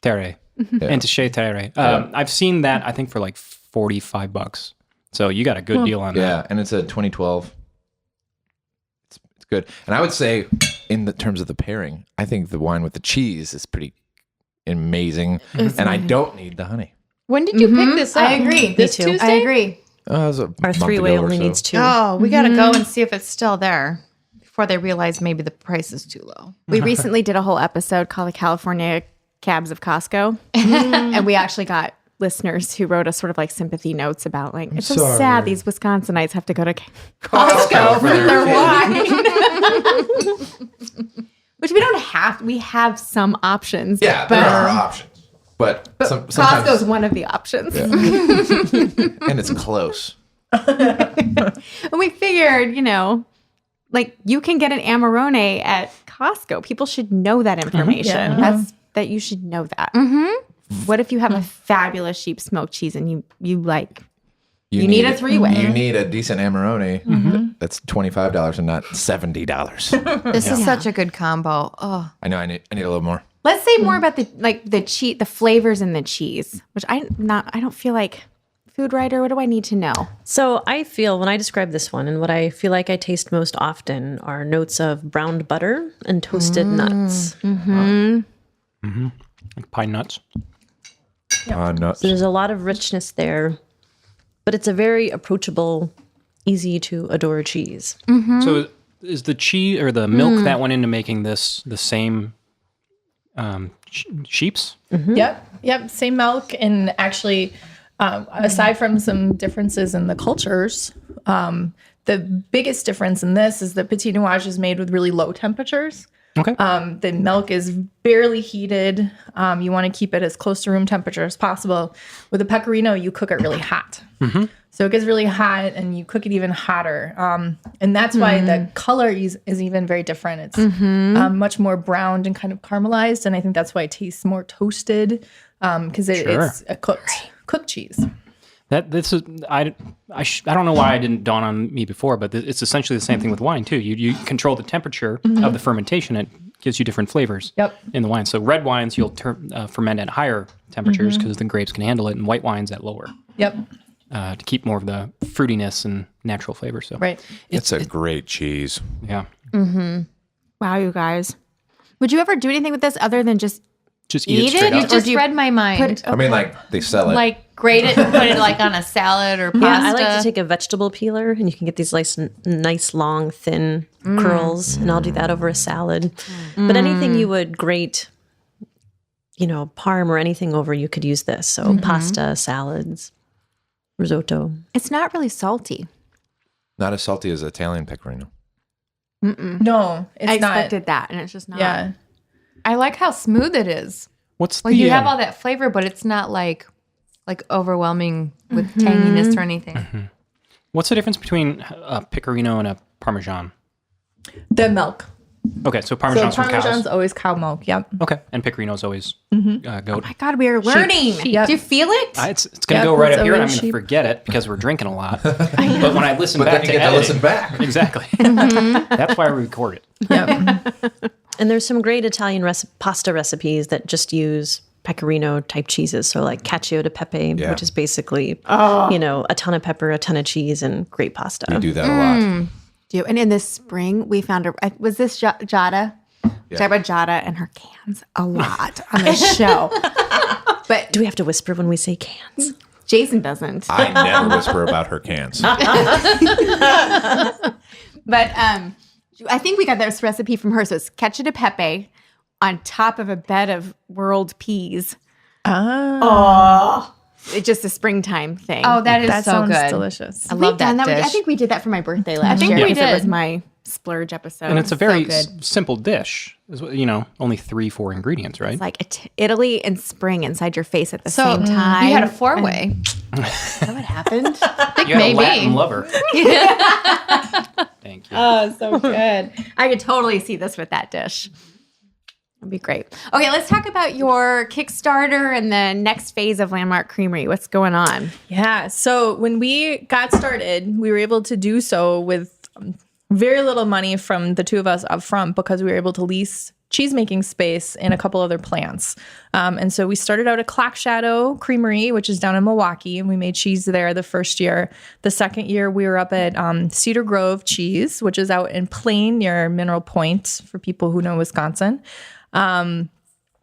S1: Terre. Antiche Terre. I've seen that, I think, for like $45. So you got a good deal on that.
S2: Yeah, and it's a 2012. It's good. And I would say, in the terms of the pairing, I think the wine with the cheese is pretty amazing. And I don't need the honey.
S7: When did you pick this up?
S3: I agree.
S7: This
S4: Me too.
S7: Tuesday?
S3: I agree.
S2: It was a
S4: Our
S2: month
S4: three-way
S2: ago or
S4: only
S2: so.
S4: needs two.
S7: Oh, we got to go and see if it's still there before they realize maybe the price is too low.
S3: We recently did a whole episode called The California Cabs of Costco. And we actually got listeners who wrote us sort of like sympathy notes about like, it's so sad these Wisconsinites have to go to Costco for their wine. Which we don't have. We have some options.
S2: Yeah, there are options. But sometimes
S3: Costco's one of the options.
S2: Yeah. And it's close.
S3: And we figured, like you can get an Amarone at Costco. People should know that information. That you should know that. What if you have a fabulous sheep smoked cheese and you need a three-way?
S2: You need a decent Amarone. That's $25 and not $70.
S7: This is such a good combo. Oh,
S2: I know. I need a little more.
S3: Let's say more about the flavors in the cheese, which I don't feel like food writer. What do I need to know?
S4: So I feel when I describe this one, and what I feel like I taste most often are notes of browned butter and toasted nuts.
S1: Like pine nuts.
S2: Nuts.
S4: So there's a lot of richness there, but it's a very approachable, easy to adore cheese.
S1: So is the cheese or the milk that went into making this the same sheep's?
S5: Yep. Same milk. And actually, aside from some differences in the cultures, the biggest difference in this is that Petit Nuage is made with really low temperatures.
S1: Okay.
S5: The milk is barely heated. You want to keep it as close to room temperature as possible. With a pecorino, you cook it really hot. So it gets really hot and you cook it even hotter. And that's why the color is even very different. It's much more browned and kind of caramelized. And I think that's why it tastes more toasted because it's a cooked cheese.
S1: I don't know why it didn't dawn on me before, but it's essentially the same thing with wine too. You control the temperature of the fermentation; it gives you different flavors in the wine. So red wines you'll ferment at higher temperatures because the grapes can handle it, and white wines at lower. To keep more of the fruitiness and natural flavor. So
S2: it's a great cheese.
S1: Yeah.
S3: Wow, you guys, would you ever do anything with this other than just
S1: eat it straight
S7: you
S1: up?
S7: just read my mind.
S2: I mean, like they sell it.
S7: Like grate it and put it like on a salad or pasta.
S4: Yeah, I like to take a vegetable peeler, and you can get these nice long, thin curls, and I'll do that over a salad. But anything you would grate, parm or anything over, you could use this. So pasta, salads, risotto.
S3: It's not really salty.
S2: Not as salty as Italian pecorino.
S5: No, it's
S3: I
S5: not.
S3: expected that, and it's just not.
S5: Yeah.
S7: I like how smooth it is.
S1: What's
S7: Like you have all that flavor, but it's not like overwhelming with tanginess or anything.
S1: What's the difference between a pecorino and a Parmesan?
S5: The milk.
S1: Okay, so Parmesan's from
S5: Parmesan's
S1: cows.
S5: always cow milk. Yep.
S1: Okay, and pecorino's always goat.
S3: My God, we are learning.
S5: Yep.
S3: Do you feel it?
S1: It's going to
S5: Yep,
S1: go right
S5: it's
S1: up here, and I'm
S5: always
S1: going to
S5: sheep.
S1: forget it because we're drinking a lot. But when I listen
S2: But
S1: back
S2: then you
S1: to
S2: get to
S1: editing,
S2: listen back.
S1: Exactly. That's why we record it.
S5: Yep.
S4: And there's some great Italian pasta recipes that just use pecorino type cheeses. So like cacio de pepe, which is basically, a ton of pepper, a ton of cheese, and great pasta.
S2: We do that a lot.
S3: And in the spring, we found was this Jada? We talk about Jada and her cans a lot on the show. But
S4: Do we have to whisper when we say cans?
S3: Jason doesn't.
S2: I never whisper about her cans.
S3: But I think we got this recipe from her. So it's cacio de pepe on top of a bed of whirled peas. Oh, it's just a springtime thing.
S7: Oh, that is
S5: That
S7: so
S5: sounds
S7: good.
S5: delicious.
S7: I love that
S3: We've done
S7: dish.
S3: I think we did that for my birthday last
S7: think
S3: year.
S7: we
S3: because It was
S7: did.
S3: my splurge episode.
S1: And it's a very
S3: so good.
S1: simple dish. Only 3-4 ingredients, right?
S3: It's like Italy and spring inside your face at the
S7: So
S3: same time.
S7: you had a 4-way.
S3: Is that what happened?
S7: I think
S1: You had
S7: maybe.
S1: a Latin lover. Thank you.
S3: Oh, so good. I could totally see this with that dish. That'd be great. Okay, let's talk about your Kickstarter and the next phase of Landmark Creamery. What's going on?
S5: Yeah. So when we got started, we were able to do so with very little money from the two of us up front because we were able to lease cheesemaking space in a couple other plants. And so we started out at Clock Shadow Creamery, which is down in Milwaukee, and we made cheese there the first year. The second year, we were up at Cedar Grove Cheese, which is out in Plain near Mineral Point for people who know Wisconsin. And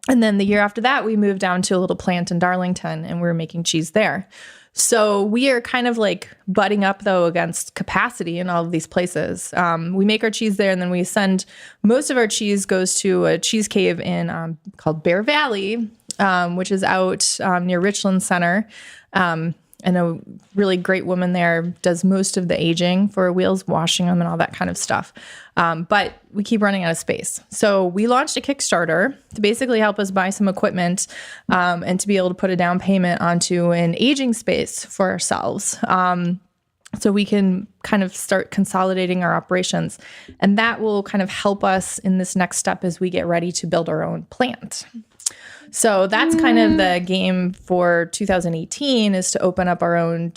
S5: then the year after that, we moved down to a little plant in Darlington, and we were making cheese there. So we are kind of like butting up though against capacity in all of these places. We make our cheese there, and then we send most of our cheese goes to a cheese cave in called Bear Valley, which is out near Richland Center. And a really great woman there does most of the aging for wheels, washing them and all that kind of stuff. But we keep running out of space. So we launched a Kickstarter to basically help us buy some equipment and to be able to put a down payment onto an aging space for ourselves. So we can kind of start consolidating our operations. And that will kind of help us in this next step as we get ready to build our own plant. So that's kind of the game for 2018, is to open up our own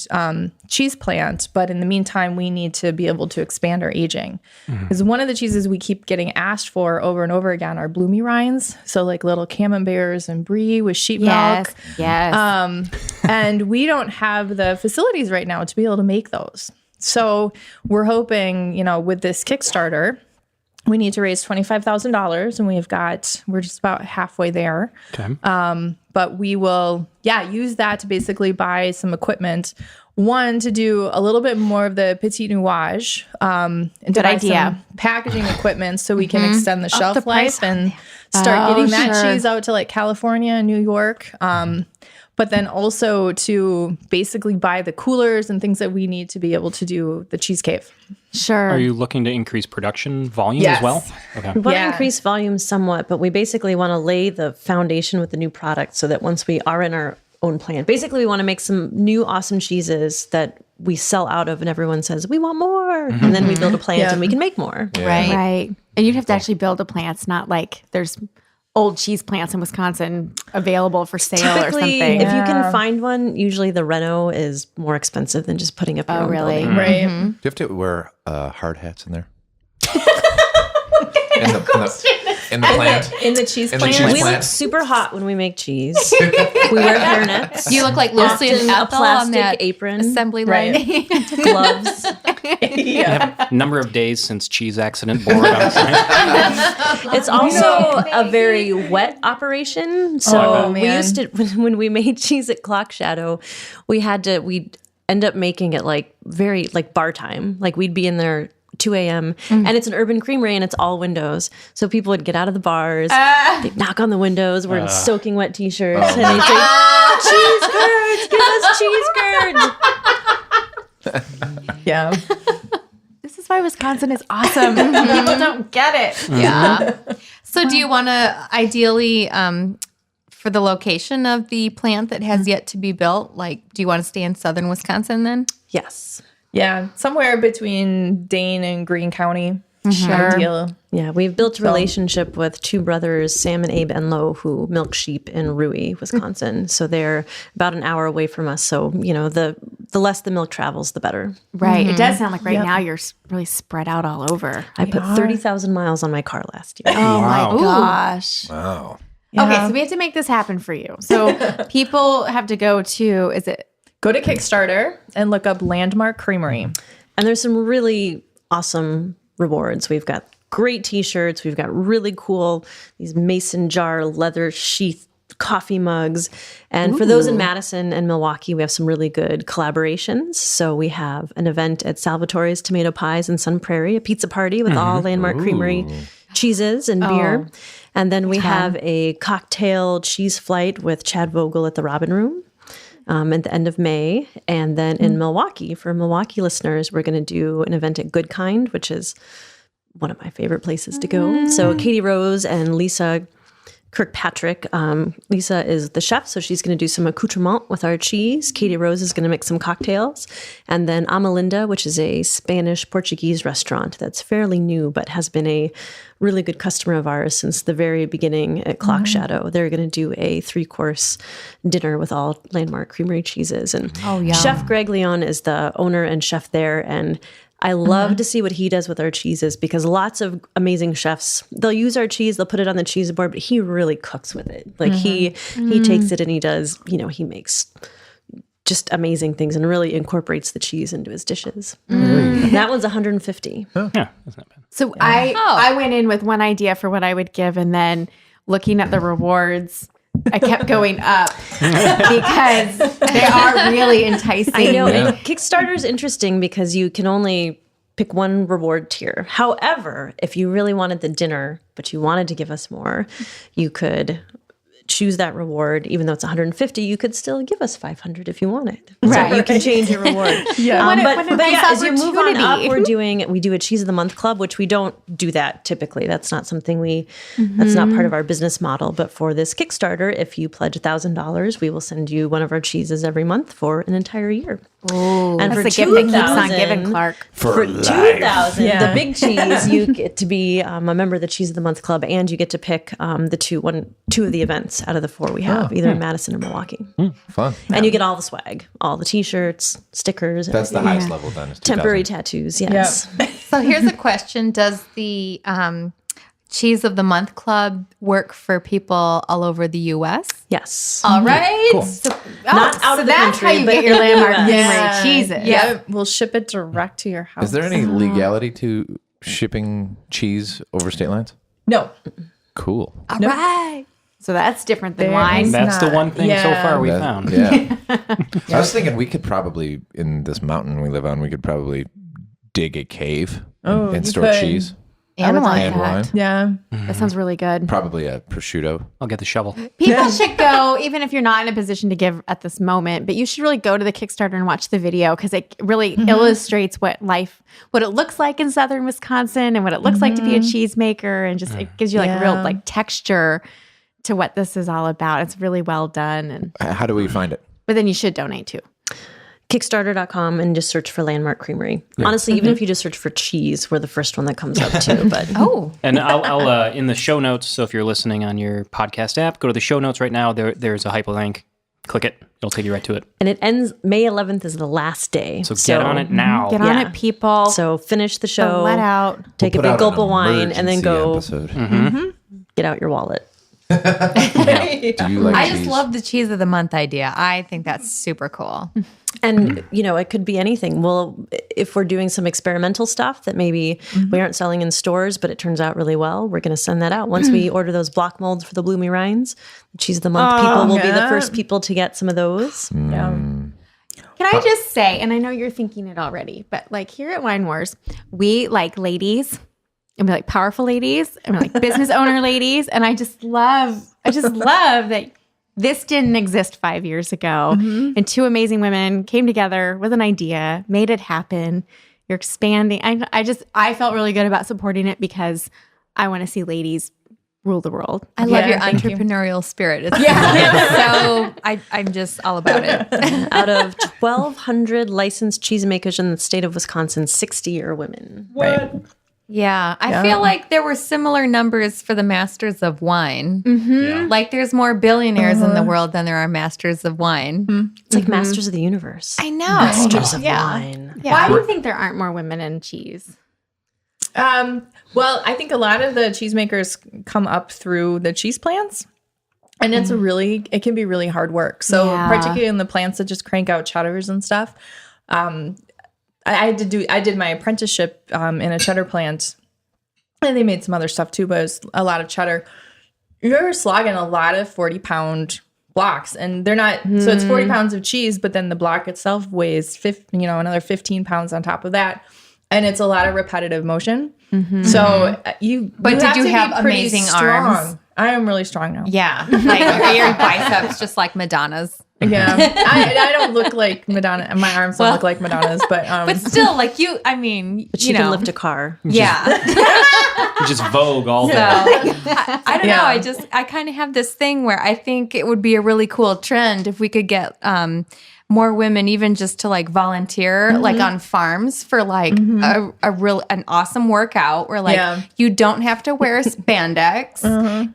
S5: cheese plant. But in the meantime, we need to be able to expand our aging. Because one of the cheeses we keep getting asked for over and over again are bloomy rinds. So like little camemberts and brie with sheep milk.
S3: Yes.
S5: And we don't have the facilities right now to be able to make those. So we're hoping, with this Kickstarter, we need to raise $25,000, and we're just about halfway there.
S1: Okay.
S5: But we will, use that to basically buy some equipment. One, to do a little bit more of the Petit Nuage. And
S3: Good
S5: to buy
S3: idea.
S5: some packaging equipment so we can extend the shelf
S3: the price
S5: life
S3: on
S5: and
S3: that.
S5: start getting that
S3: Sure.
S5: cheese out to like California and New York. But then also to basically buy the coolers and things that we need to be able to do the cheese cave.
S3: Sure.
S8: Are you looking to increase production volume
S5: Yes.
S8: as well? Okay.
S4: We want to
S5: Yeah.
S4: increase volume somewhat, but we basically want to lay the foundation with the new product so that once we are in our own plant, basically we want to make some new awesome cheeses that we sell out of and everyone says, we want more. And then we build a plant and we can make more.
S3: Right. And you'd have to actually build a plant. It's not like there's old cheese plants in Wisconsin available for sale or
S4: Typically,
S3: something.
S4: if you can find one, usually the reno is more expensive than just putting up your own
S3: really?
S4: building.
S5: Right.
S2: Do you have to wear hard hats in there? in the plant?
S5: In the cheese
S2: In the
S5: plant.
S2: cheese
S4: We
S2: plant.
S4: look super hot when we make cheese. We wear hairnets.
S3: You look like Lucy and
S4: Often a
S3: Ethel on
S4: plastic
S3: that
S4: apron,
S3: assembly line.
S5: Right.
S4: gloves.
S8: Number of days since cheese accident board outside.
S4: It's also a very wet operation. So we
S5: man.
S4: used to, when we made cheese at Clock Shadow, we'd end up making it like very like bar time. Like we'd be in there 2 a.m. and it's an urban creamery and it's all windows. So people would get out of the bars, they'd knock on the windows, wearing soaking wet t-shirts, and they'd say, cheese curds, give us cheese curds.
S5: Yeah.
S3: This is why Wisconsin is awesome. People don't get it. Yeah. So do you want to ideally, for the location of the plant that has yet to be built, like, do you want to stay in southern Wisconsin then?
S4: Yes.
S5: Yeah. Somewhere between Dane and Greene County. Ideal.
S4: Yeah, we've built a relationship with two brothers, Sam and Abe Enlow, who milk sheep in Rui, Wisconsin. So they're about an hour away from us. So, the less the milk travels, the better.
S3: Right. It does sound like now you're really spread out all over.
S4: I put 30,000 miles on my car last year.
S3: Oh my gosh.
S2: Wow.
S3: Okay, so we have to make this happen for you. So people have to go to,
S5: Go to Kickstarter and look up Landmark Creamery.
S4: And there's some really awesome rewards. We've got great t-shirts. We've got really cool, these mason jar leather sheath coffee mugs. And for those in Madison and Milwaukee, we have some really good collaborations. So we have an event at Salvatore's Tomato Pies in Sun Prairie, a pizza party with all Landmark Creamery cheeses and beer. And then we have a cocktail cheese flight with Chad Vogel at the Robin Room at the end of May. And then in Milwaukee, for Milwaukee listeners, we're going to do an event at Good Kind, which is one of my favorite places to go. So Katie Rose and Lisa Kirkpatrick. Lisa is the chef, so she's going to do some accoutrement with our cheese. Katie Rose is going to make some cocktails. And then Amalinda, which is a Spanish-Portuguese restaurant that's fairly new, but has been a really good customer of ours since the very beginning at Clock Shadow. They're going to do a 3-course dinner with all Landmark Creamery cheeses. And Chef Greg Leon is the owner and chef there, and I love to see what he does with our cheeses because lots of amazing chefs, they'll use our cheese, they'll put it on the cheese board, but he really cooks with it. Like he takes it and he does, he makes just amazing things and really incorporates the cheese into his dishes. That one's $150.
S8: Yeah, that's not bad.
S3: I went in with one idea for what I would give, and then looking at the rewards, I kept going up because they are really enticing.
S4: I know. And Kickstarter is interesting because you can only pick one reward tier. However, if you really wanted the dinner, but you wanted to give us more, you could choose that reward. Even though it's 150, you could still give us 500 if you wanted.
S3: Right.
S4: So you can change your reward. But as you move on up, we do a cheese of the month club, which we don't do that typically. That's not something that's not part of our business model. But for this Kickstarter, if you pledge $1,000, we will send you one of our cheeses every month for an entire year.
S3: Oh,
S4: and
S3: that's
S4: for
S3: the gift that keeps on giving, Clark.
S4: For 2,000, the big cheese, you get to be a member of the Cheese of the Month Club, and you get to pick two of the events out of the 4 we have, either in Madison or Milwaukee.
S2: Fun.
S4: And you get all the swag, all the T-shirts, stickers.
S2: That's the highest level then. Is 2,000.
S4: Temporary tattoos, yes.
S5: Yep.
S7: So here's a question. Does the Cheese of the Month Club work for people all over the U.S.?
S4: Yes.
S7: All right.
S8: Cool.
S4: Not out of the
S3: That's
S4: country,
S3: how you
S4: but
S3: get your
S4: in the
S3: Landmark
S4: US.
S3: Creamery cheeses.
S5: Yeah, we'll ship it direct to your house.
S2: Is there any legality to shipping cheese over state lines?
S5: No.
S2: Cool.
S3: All right. So that's different than
S5: There
S3: wine.
S5: is
S8: That's the
S5: not.
S8: one thing so far we found.
S2: Yeah. I was thinking we could probably, in this mountain we live on, we could probably dig a cave and
S5: you
S2: store
S5: could.
S2: cheese
S3: And wine.
S2: and wine.
S5: Yeah.
S3: That sounds really good.
S2: Probably a prosciutto.
S8: I'll get the shovel.
S3: People should go, even if you're not in a position to give at this moment, but you should really go to the Kickstarter and watch the video because it really illustrates what it looks like in southern Wisconsin and what it looks like to be a cheesemaker, and just it gives you like real like texture to what this is all about. It's really well done, and
S2: How do we find it?
S3: but then you should donate too.
S4: Kickstarter.com and just search for Landmark Creamery. Honestly, even if you just search for cheese, we're the first one that comes up too. But
S8: And I'll in the show notes. So if you're listening on your podcast app, go to the show notes right now. There's a hyperlink. Click it. It'll take you right to it.
S4: and it ends May 11th is the last day.
S8: So get on it now.
S3: Get on
S4: Yeah.
S3: it, people.
S4: So finish the show.
S3: let out.
S4: Take
S2: We'll
S4: a
S2: put
S4: big
S2: out
S4: gulp
S2: an
S4: of wine and then
S2: emergency
S4: go
S2: episode.
S4: get out your wallet.
S2: Do you like
S7: I
S2: cheese?
S7: just love the Cheese of the Month idea. I think that's super cool.
S4: And, it could be anything. Well, if we're doing some experimental stuff that maybe we aren't selling in stores, but it turns out really well, we're going to send that out. Once we order those block molds for the Bloomy Rinds, the Cheese of the Month people will be the first people to get some of those.
S5: Yeah.
S3: Can I just say, and I know you're thinking it already, but like here at Wine Wars, we like ladies, and we like powerful ladies, and we like business owner ladies, and I just love that this didn't exist 5 years ago, and 2 amazing women came together with an idea, made it happen. You're expanding. I felt really good about supporting it because I want to see ladies rule the world.
S7: I love your
S5: thank you.
S7: entrepreneurial spirit. It's so I'm just all about it.
S4: Out of 1,200 licensed cheesemakers in the state of Wisconsin, 60 are women.
S5: Right.
S7: Yeah, I feel like there were similar numbers for the masters of wine.
S8: Yeah.
S7: Like there's more billionaires in the world than there are masters of wine.
S4: It's like Masters of the Universe.
S7: I know.
S4: Masters of wine.
S3: Why do you think there aren't more women in cheese?
S5: Well, I think a lot of the cheesemakers come up through the cheese plants. And it can be really hard work. So particularly in the plants that just crank out cheddars and stuff. I did my apprenticeship in a cheddar plant, and they made some other stuff too, but it was a lot of cheddar. You're slogging a lot of 40-pound blocks, and they're not. So it's 40 pounds of cheese, but then the block itself weighs another 15 pounds on top of that, and it's a lot of repetitive motion. So
S7: But did you have amazing arms?
S5: I am really strong now.
S7: Yeah, like are your biceps just like Madonna's?
S5: Yeah, I don't look like Madonna. My arms don't look like Madonna's, but
S7: Still, like you. I mean,
S4: But she can lift a car.
S7: Yeah.
S8: Just Vogue all
S7: So
S8: day.
S7: I don't know. I kind of have this thing where I think it would be a really cool trend if we could get more women even just to like volunteer like on farms for like an awesome workout where like you don't have to wear spandex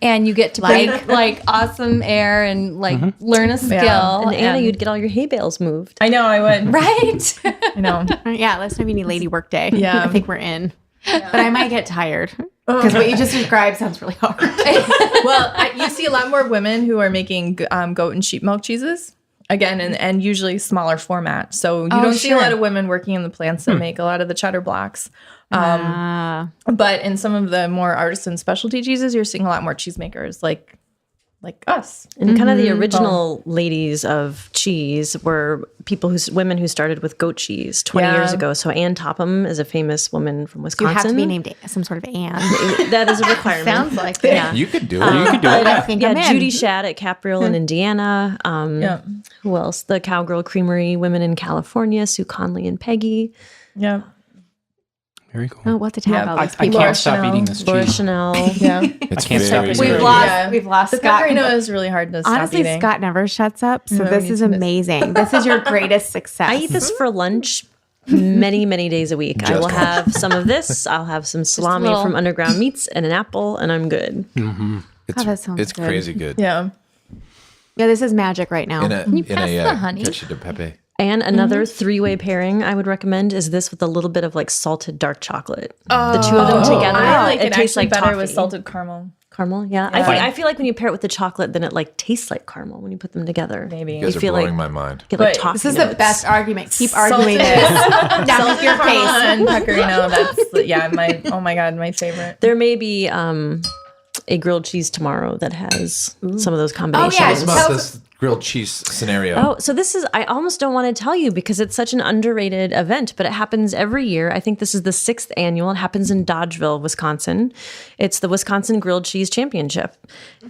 S7: and you get to breathe like awesome air and like learn a skill.
S4: And Anna, you'd get all your hay bales moved.
S5: I know I would.
S7: Right.
S5: I know.
S3: Yeah, let us know if you need lady work day.
S5: Yeah.
S3: I think we're in. But I might get tired because what you just described sounds really hard.
S5: Well, you see a lot more women who are making goat and sheep milk cheeses. Again, and usually smaller format. So you don't see a lot of women working in the plants that make a lot of the cheddar blocks. But in some of the more artisan specialty cheeses, you're seeing a lot more cheesemakers. Like like us.
S4: And kind of the original ladies of cheese were women who started with goat cheese 20 years ago. So Ann Topham is a famous woman from Wisconsin.
S3: You have to be named some sort of Anne.
S4: That is a requirement.
S3: Sounds like it.
S4: Yeah.
S2: You could do it. You could do it.
S3: I think I'm in.
S4: Judy Shadd at Capriol in Indiana. Who else? The Cowgirl Creamery women in California, Sue Conley and Peggy.
S5: Yeah.
S1: Very cool.
S3: Oh, we'll have to tap all these
S8: I
S3: people.
S8: can't stop eating this
S4: Laura
S8: cheese.
S4: Chanel.
S5: Yeah.
S2: It's
S8: can't stop
S2: very
S8: it.
S2: good.
S3: We've lost
S5: The
S3: Scott.
S5: Pecorino is really hard to stop
S3: Honestly,
S5: eating.
S3: Scott never shuts up, so
S5: No,
S3: this
S5: we
S3: is
S5: need to miss-
S3: amazing. This is your greatest success.
S4: I eat this for lunch many, many days a week. I will
S2: Just
S4: have some of this. I'll have some salami
S3: little-
S4: from Underground Meats and an apple, and I'm good.
S2: It's,
S3: that sounds
S2: it's
S3: good.
S2: crazy good.
S5: Yeah.
S3: Yeah, this is magic right now.
S2: In a
S7: pass the honey?
S2: cacio de pepe.
S4: And another three-way pairing I would recommend is this with a little bit of like salted dark chocolate. The two of them together,
S5: I like it
S4: tastes
S5: actually
S4: like
S5: better
S4: toffee.
S5: with salted caramel.
S4: Caramel, yeah. I feel like when you pair it with the chocolate, then it like tastes like caramel when you put them together.
S5: Maybe.
S2: You guys are
S4: feel
S2: blowing
S4: like-
S2: my mind.
S4: Get like
S5: But
S4: toffee
S3: This is
S4: notes.
S3: the best argument. Keep arguing this. Now
S5: Salted
S3: with your
S5: caramel
S3: face.
S5: and pecorino. That's oh my God, my favorite.
S4: There may be a grilled cheese tomorrow that has some of those combinations.
S3: yeah,
S2: What's about this grilled cheese scenario?
S4: Oh, so this is, I almost don't want to tell you because it's such an underrated event, but it happens every year. I think this is the 6th annual. It happens in Dodgeville, Wisconsin. It's the Wisconsin Grilled Cheese Championship.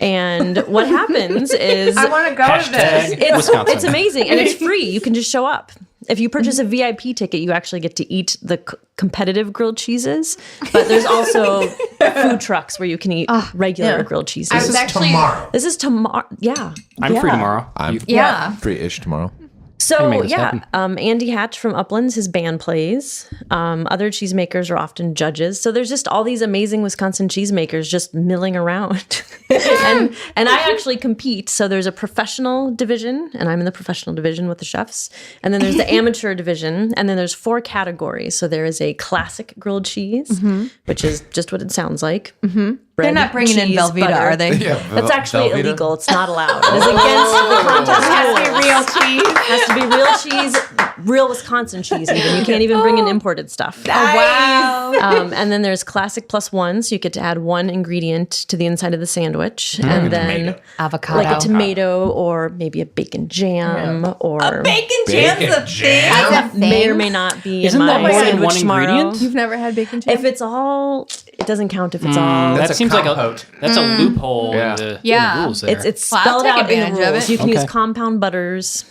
S4: And what happens is
S3: I want to go to this.
S8: Hashtag Wisconsin.
S4: it's amazing and it's free. You can just show up. If you purchase a VIP ticket, you actually get to eat the competitive grilled cheeses, but there's also food trucks where you can eat regular grilled cheeses.
S3: I was actually
S2: tomorrow.
S4: This is tomorrow. Yeah.
S8: I'm free
S4: Yeah.
S8: tomorrow.
S2: I'm
S7: Yeah.
S2: free-ish tomorrow.
S4: So
S8: make this
S4: yeah,
S8: happen.
S4: Andy Hatch from Uplands, his band plays. Other cheesemakers are often judges. So there's just all these amazing Wisconsin cheesemakers just milling around, and I actually compete. So there's a professional division, and I'm in the professional division with the chefs, and then there's the amateur division, and then there's 4 categories. So there is a classic grilled cheese, which is just what it sounds like.
S7: They're not bringing in
S4: cheese,
S7: Velveeta,
S4: butter.
S7: are they?
S4: That's actually illegal. It's not allowed. It is against the contest rules.
S3: real cheese.
S4: It has to be real cheese, real Wisconsin cheese. Even you can't even bring in imported stuff.
S3: Wow.
S4: And then there's classic plus one, so you get to add one ingredient to the inside of the sandwich, and then
S7: Avocado.
S4: like a tomato or maybe a bacon jam or
S7: Bacon jam's a thing.
S3: That's a
S4: may or
S3: thing.
S4: may not be
S8: Isn't
S4: in
S8: that
S4: my
S8: more than
S4: sandwich
S8: one
S4: tomorrow.
S8: ingredient?
S5: You've never had bacon jam?
S4: If it's all, it doesn't count if it's all.
S8: That
S2: a
S8: seems like
S2: compote.
S8: that's a loophole
S2: Yeah.
S8: in the
S7: Yeah.
S8: rules there.
S4: It's
S7: Well, I'll
S4: spelled
S7: take
S4: out in the
S7: advantage of
S4: rules.
S7: it.
S4: You can
S8: Okay.
S4: use compound butters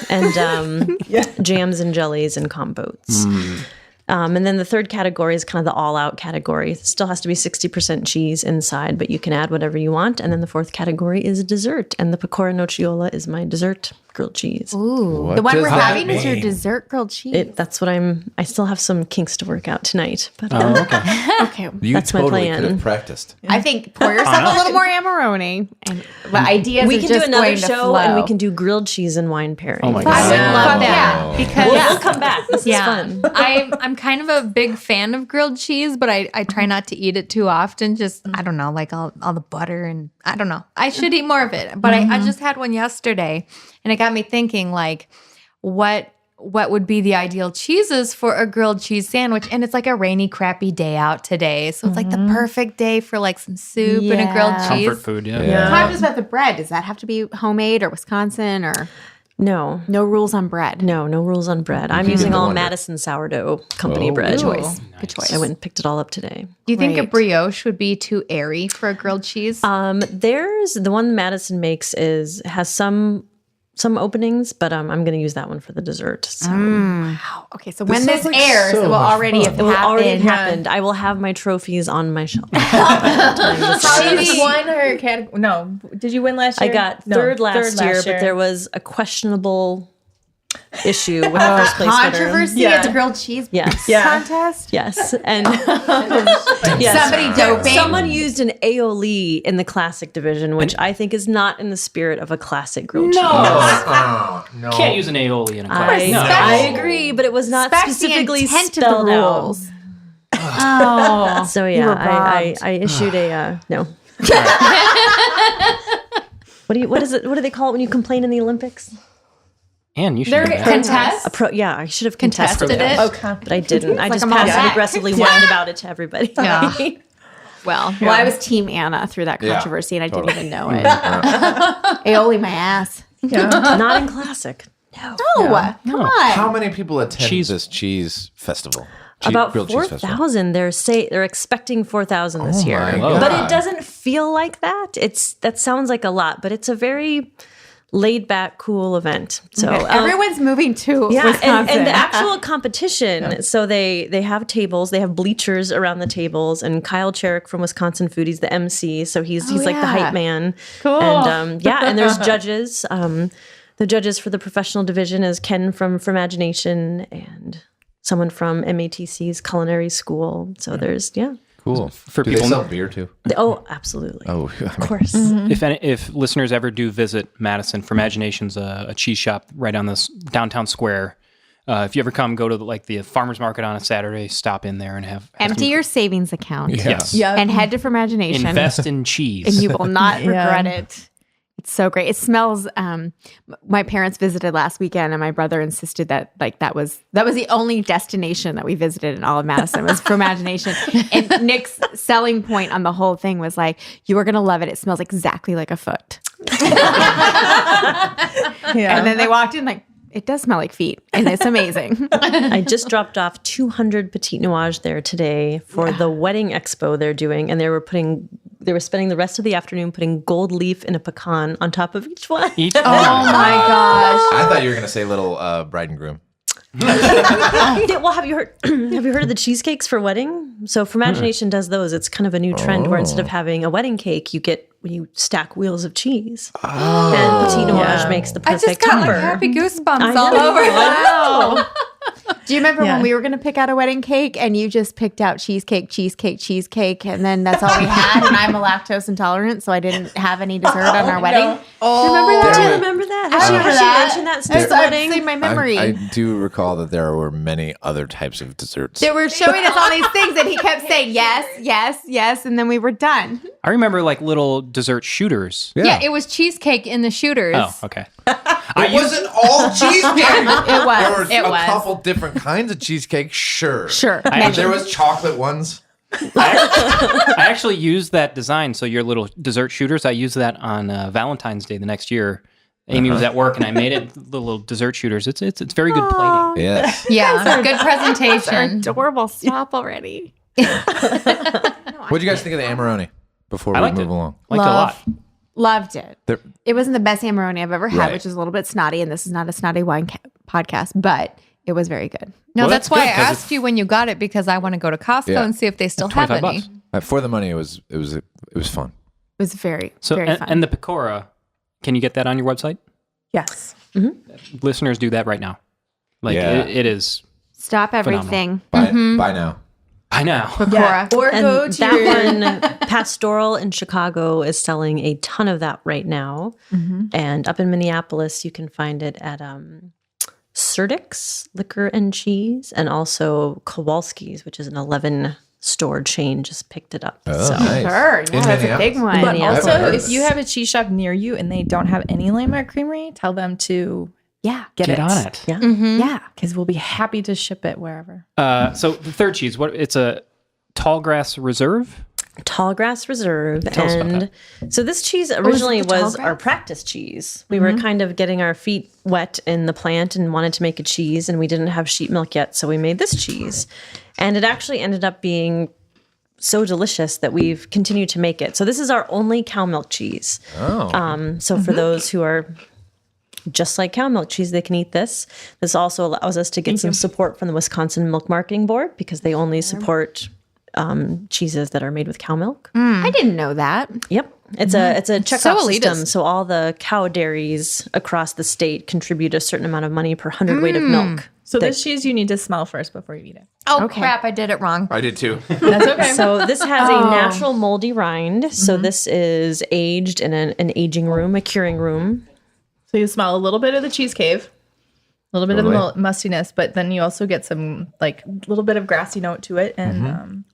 S4: and jams and jellies and compotes. And then the third category is kind of the all-out category. It still has to be 60% cheese inside, but you can add whatever you want. And then the fourth category is dessert. And the Pecora Nocciola is my dessert grilled cheese.
S3: Ooh,
S2: What
S3: the one
S2: does
S3: we're
S2: that
S3: having is your
S2: mean?
S3: dessert grilled cheese.
S4: That's what I still have some kinks to work out tonight. But
S3: Okay.
S2: You
S4: That's my
S2: totally
S4: plan.
S2: could have practiced.
S3: I think pour yourself a little more Amarone. And the ideas
S4: we
S3: are
S4: can do
S3: just
S4: another
S3: going to
S4: show and we
S3: flow.
S4: can do grilled cheese and wine pairing.
S8: Oh my
S3: I
S8: God.
S3: would love
S2: Yeah.
S3: that because
S4: We'll come back. This is fun.
S7: I'm kind of a big fan of grilled cheese, but I try not to eat it too often. Just I don't know, like all the butter and I don't know. I should eat more of it. But I just had one yesterday, and it got me thinking like, what would be the ideal cheeses for a grilled cheese sandwich? And it's like a rainy, crappy day out today, so it's like the perfect day for like some soup and a grilled
S3: Yeah.
S7: cheese.
S8: Comfort food, yeah.
S3: Talk to us about the bread. Does that have to be homemade or Wisconsin or
S4: No.
S3: no rules on bread?
S4: No rules on bread. I'm using all
S2: wonder.
S4: Madison sourdough company bread.
S3: Good choice. Good choice.
S4: I went and picked it all up today.
S7: Do you think a
S3: Great.
S7: brioche would be too airy for a grilled cheese?
S4: There's the one Madison makes has some openings, but I'm going to use that one for the dessert. So
S3: Okay, so when
S2: sounds
S3: this
S2: like
S3: airs,
S2: so
S3: it will
S2: much
S3: already
S2: fun.
S3: have
S4: it will already have
S3: happened.
S4: happened. I will have my trophies on my shelf.
S5: She won her category. No, did you win last
S4: I
S5: year?
S4: got
S5: No,
S4: third last year, but there was a questionable issue with the first place winner.
S3: Controversy
S5: Yeah.
S3: at the grilled cheese
S4: Yes.
S3: contest.
S4: Yes, and yes.
S3: Somebody doping.
S4: Someone used an aioli in the classic division, which I think is not in the spirit of a classic grilled cheese.
S2: No.
S8: Can't use an aioli in a class.
S4: I,
S8: No.
S4: I agree, but it was not
S3: Respect the
S4: specifically
S3: intent of the
S4: spelled out.
S3: rules. Oh,
S4: So
S3: were
S4: yeah,
S3: robbed.
S4: I issued a no. What is it? What do they call it when you complain in the Olympics?
S8: And you should
S3: they're
S8: do that.
S3: contest.
S4: Yeah, I should have contested
S7: Contested
S4: it,
S7: it.
S5: Okay.
S4: but I didn't. I
S3: like
S4: just
S3: I'm all
S4: passive
S3: back.
S4: aggressively whined about it to everybody.
S7: Yeah.
S3: Well, I was Team Anna through that
S2: Yeah,
S3: controversy, and I
S2: totally.
S3: didn't even know it. Aioli my ass.
S4: Not in classic.
S3: No, come on.
S2: How many people attend
S8: Cheese.
S2: this cheese festival?
S4: About
S2: Grilled cheese festival.
S4: 4,000. They're expecting 4,000 this year,
S2: my
S4: but
S2: God.
S4: it doesn't feel like that. That sounds like a lot, but it's a very laid back, cool event. So
S3: Everyone's moving to Wisconsin.
S4: and the actual competition. So they have tables, they have bleachers around the tables, and Kyle Cherrick from Wisconsin Food, he's the MC, so he's like the hype man.
S3: Cool.
S4: And and there's judges. The judges for the professional division is Ken from Imagination and someone from MATC's culinary school. So there's
S2: Cool.
S8: For
S2: Do
S8: people-
S2: they sell beer too?
S4: Oh, absolutely.
S2: Oh,
S4: Of course.
S8: If listeners ever do visit Madison, For Imagination's a cheese shop right on this downtown square. If you ever come, go to the farmer's market on a Saturday, stop in there and have
S3: Empty your savings account.
S8: Yes.
S3: And head to For Imagination.
S8: Invest in cheese.
S3: And you will not regret it. It's so great. It smells. My parents visited last weekend, and my brother insisted that that was the only destination that we visited in all of Madison was For Imagination. And Nick's selling point on the whole thing was like, "You are gonna love it. It smells exactly like a foot." And then they walked in like, it does smell like feet, and it's amazing.
S4: I just dropped off 200 Petit Nuage there today for the wedding expo they're doing, and they were spending the rest of the afternoon putting gold leaf and a pecan on top of each one.
S7: Oh my gosh.
S2: I thought you were going to say little bride and groom.
S4: Well, have you heard of the cheesecakes for wedding? So For Imagination does those. It's kind of a new trend where instead of having a wedding cake, you stack wheels of cheese. And Petit Nuage makes the
S7: I
S4: perfect
S7: just got
S4: topper.
S7: like happy goosebumps
S4: I
S7: all
S4: know.
S7: over.
S3: Wow. Do you remember
S5: Yeah.
S3: when we were going to pick out a wedding cake and you just picked out cheesecake, and then that's all we had? And I'm a lactose intolerant, so I didn't have any dessert on our wedding.
S4: Remember that? Do
S2: There
S4: you
S2: were-
S4: remember that?
S3: I remember
S4: Has
S3: that.
S4: she mentioned that
S3: It's
S4: since the wedding?
S3: in my memory.
S2: I do recall that there were many other types of desserts.
S3: They were showing us all these things, and he kept saying yes, yes, yes, and then we were done.
S8: I remember like little dessert shooters.
S7: Yeah, it was cheesecake in the shooters.
S8: Oh, okay.
S2: It wasn't all cheesecake.
S3: It was.
S2: There were
S3: It
S2: a
S3: was.
S2: couple different kinds of cheesecake, sure.
S3: Sure.
S2: And there was chocolate ones.
S8: I actually used that design. So your little dessert shooters, I used that on Valentine's Day the next year. Amy was at work and I made it the little dessert shooters. It's very good plating.
S2: Yes.
S7: Yeah, good presentation.
S3: Adorable. Stop already.
S2: What do you guys think of the Amarone before we
S8: liked
S2: move
S8: it.
S2: along?
S8: Liked it a lot.
S3: Loved it.
S2: There-
S3: It wasn't the best Amarone I've ever had,
S2: Right.
S3: which is a little bit snotty, and this is not a snotty wine podcast, but it was very good.
S7: No,
S2: Well,
S7: that's
S2: that's
S7: why
S2: good,
S7: I
S2: 'cause
S7: asked you when you got it because I want to go to Costco
S2: Yeah.
S7: and see if they still have any.
S8: $25.
S2: For the money, it was fun.
S3: It was very,
S8: So
S3: very fun.
S8: and the Pecora, can you get that on your website?
S5: Yes.
S8: Listeners, do that right now. Like
S2: Yeah.
S8: it is.
S3: Stop everything.
S2: Buy now.
S8: I know.
S3: Pecora.
S5: Or
S4: And
S5: go to
S4: that one, Pastoral in Chicago, is selling a ton of that right now. And up in Minneapolis, you can find it at Surdyk's Liquor and Cheese, and also Kowalski's, which is an 11-store chain, just picked it up.
S2: Oh,
S4: so
S2: nice.
S3: Sure. Yeah,
S2: In
S3: that's a big
S2: Minneapolis?
S3: one.
S5: But
S2: I
S5: also,
S2: haven't heard
S5: if
S2: of
S5: you
S2: this.
S5: have a cheese shop near you and they don't have any Landmark Creamery, tell them to
S3: Yeah.
S5: get it.
S8: on it.
S4: yeah.
S3: Yeah.
S5: Because we'll be happy to ship it wherever.
S8: So the third cheese, it's a Tallgrass Reserve.
S4: Tallgrass Reserve.
S8: Tell us about
S4: And so this cheese originally
S3: the
S4: was
S3: Tallgrass?
S4: our practice cheese. We were kind of getting our feet wet in the plant and wanted to make a cheese, and we didn't have sheep milk yet, so we made this cheese. And it actually ended up being so delicious that we've continued to make it. So this is our only cow milk cheese. So for those who are just like cow milk cheese, they can eat this. This also allows us to get some support from the Wisconsin Milk Marketing Board because they only support cheeses that are made with cow milk.
S3: I didn't know that.
S4: Yep. It's a checkoff
S7: elitist.
S4: system. So all the cow dairies across the state contribute a certain amount of money per hundredweight of milk.
S5: So this cheese you need to smell first before you eat it.
S7: Oh,
S3: Okay.
S7: crap. I did it wrong.
S2: I did too.
S5: That's okay.
S4: So this has a natural moldy rind. So this is aged in an aging room, a curing room.
S5: So you smell a little bit of the cheese cave, a little bit of the
S2: Totally.
S5: mustiness, but then you also get some like little bit of grassy note to it. And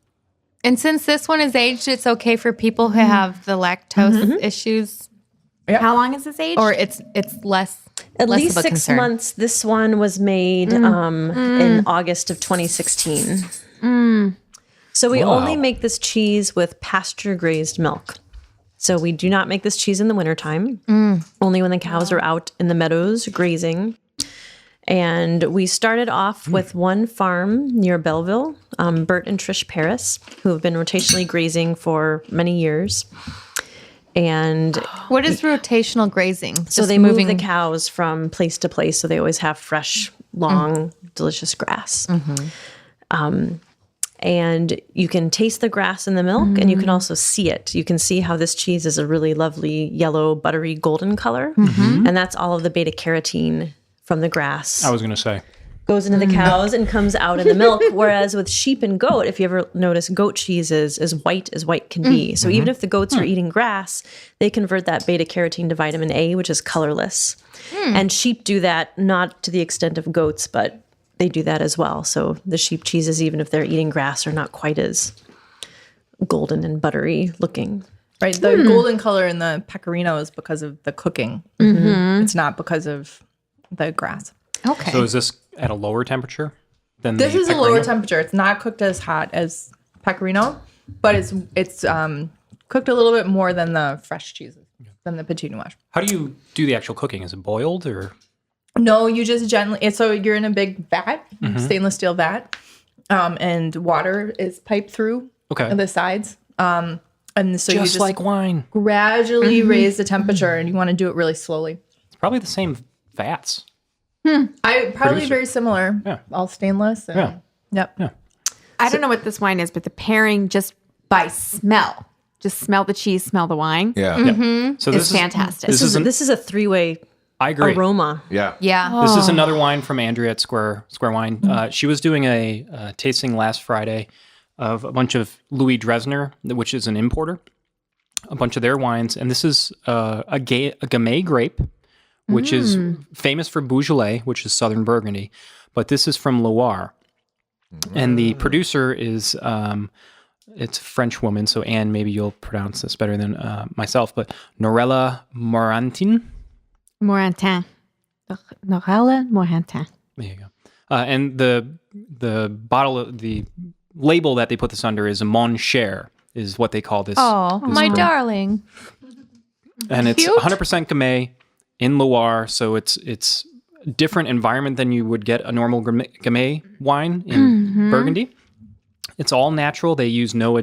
S7: And since this one is aged, it's okay for people who have the lactose issues,
S3: How long is this age?
S7: or it's less
S4: At
S7: less
S4: least
S7: of a
S4: 6
S7: concern.
S4: months. This one was made in August of 2016. So we only make this cheese with pasture-grazed milk. So we do not make this cheese in the wintertime, only when the cows are out in the meadows grazing. And we started off with one farm near Belleville, Bert and Trish Paris, who have been rotationally grazing for many years. And
S7: What is rotational grazing?
S4: so
S7: Just
S4: they move the cows from place to place, so they always have fresh, long, delicious grass. And you can taste the grass in the milk, and you can also see it. You can see how this cheese is a really lovely yellow, buttery, golden color. And that's all of the beta carotene from the grass.
S8: I was going to say.
S4: Goes into the cows and comes out in the milk. Whereas with sheep and goat, if you ever notice, goat cheese is as white can be. So even if the goats are eating grass, they convert that beta carotene to vitamin A, which is colorless. And sheep do that, not to the extent of goats, but they do that as well. So the sheep cheeses, even if they're eating grass, are not quite as golden and buttery looking.
S5: Right. The golden color in the pecorino is because of the cooking. It's not because of the grass.
S7: Okay.
S8: So is this at a lower temperature than
S5: This
S8: the
S5: is a
S8: pecorino?
S5: lower temperature. It's not cooked as hot as pecorino, but it's cooked a little bit more than the fresh cheeses, than the Petit Nuage.
S8: How do you do the actual cooking? Is it boiled or?
S5: No, you just gently. So you're in a big vat, stainless steel vat, and water is piped through the sides. And so you just
S8: like wine.
S5: gradually raise the temperature, and you want to do it really slowly.
S8: It's probably the same fats.
S5: Probably very similar.
S8: Yeah.
S5: All stainless. And, Yep.
S8: Yeah.
S3: I don't know what this wine is, but the pairing just by smell, just smell the cheese, smell the wine.
S2: Yeah.
S8: So
S3: It's fantastic.
S4: This is a three-way
S8: I agree.
S4: aroma.
S2: Yeah.
S3: Yeah.
S8: This is another wine from Andrea at Square Wine. She was doing a tasting last Friday of a bunch of Louis Dresner, which is an importer, a bunch of their wines. And this is a Gamay grape, which is famous for Beaujolais, which is southern Burgundy. But this is from Loire. And the producer is, it's a French woman, so Anne, maybe you'll pronounce this better than myself, but Noella Morantin.
S3: Morantin. Noella Morantin.
S8: There you go. And the bottle, the label that they put this under is Mon Cher, is what they call this.
S7: Oh,
S8: this
S7: my
S8: grape.
S7: darling.
S8: And it's
S7: Cute.
S8: 100% Gamay in Loire, so it's a different environment than you would get a normal Gamay wine in Burgundy. It's all natural. They use no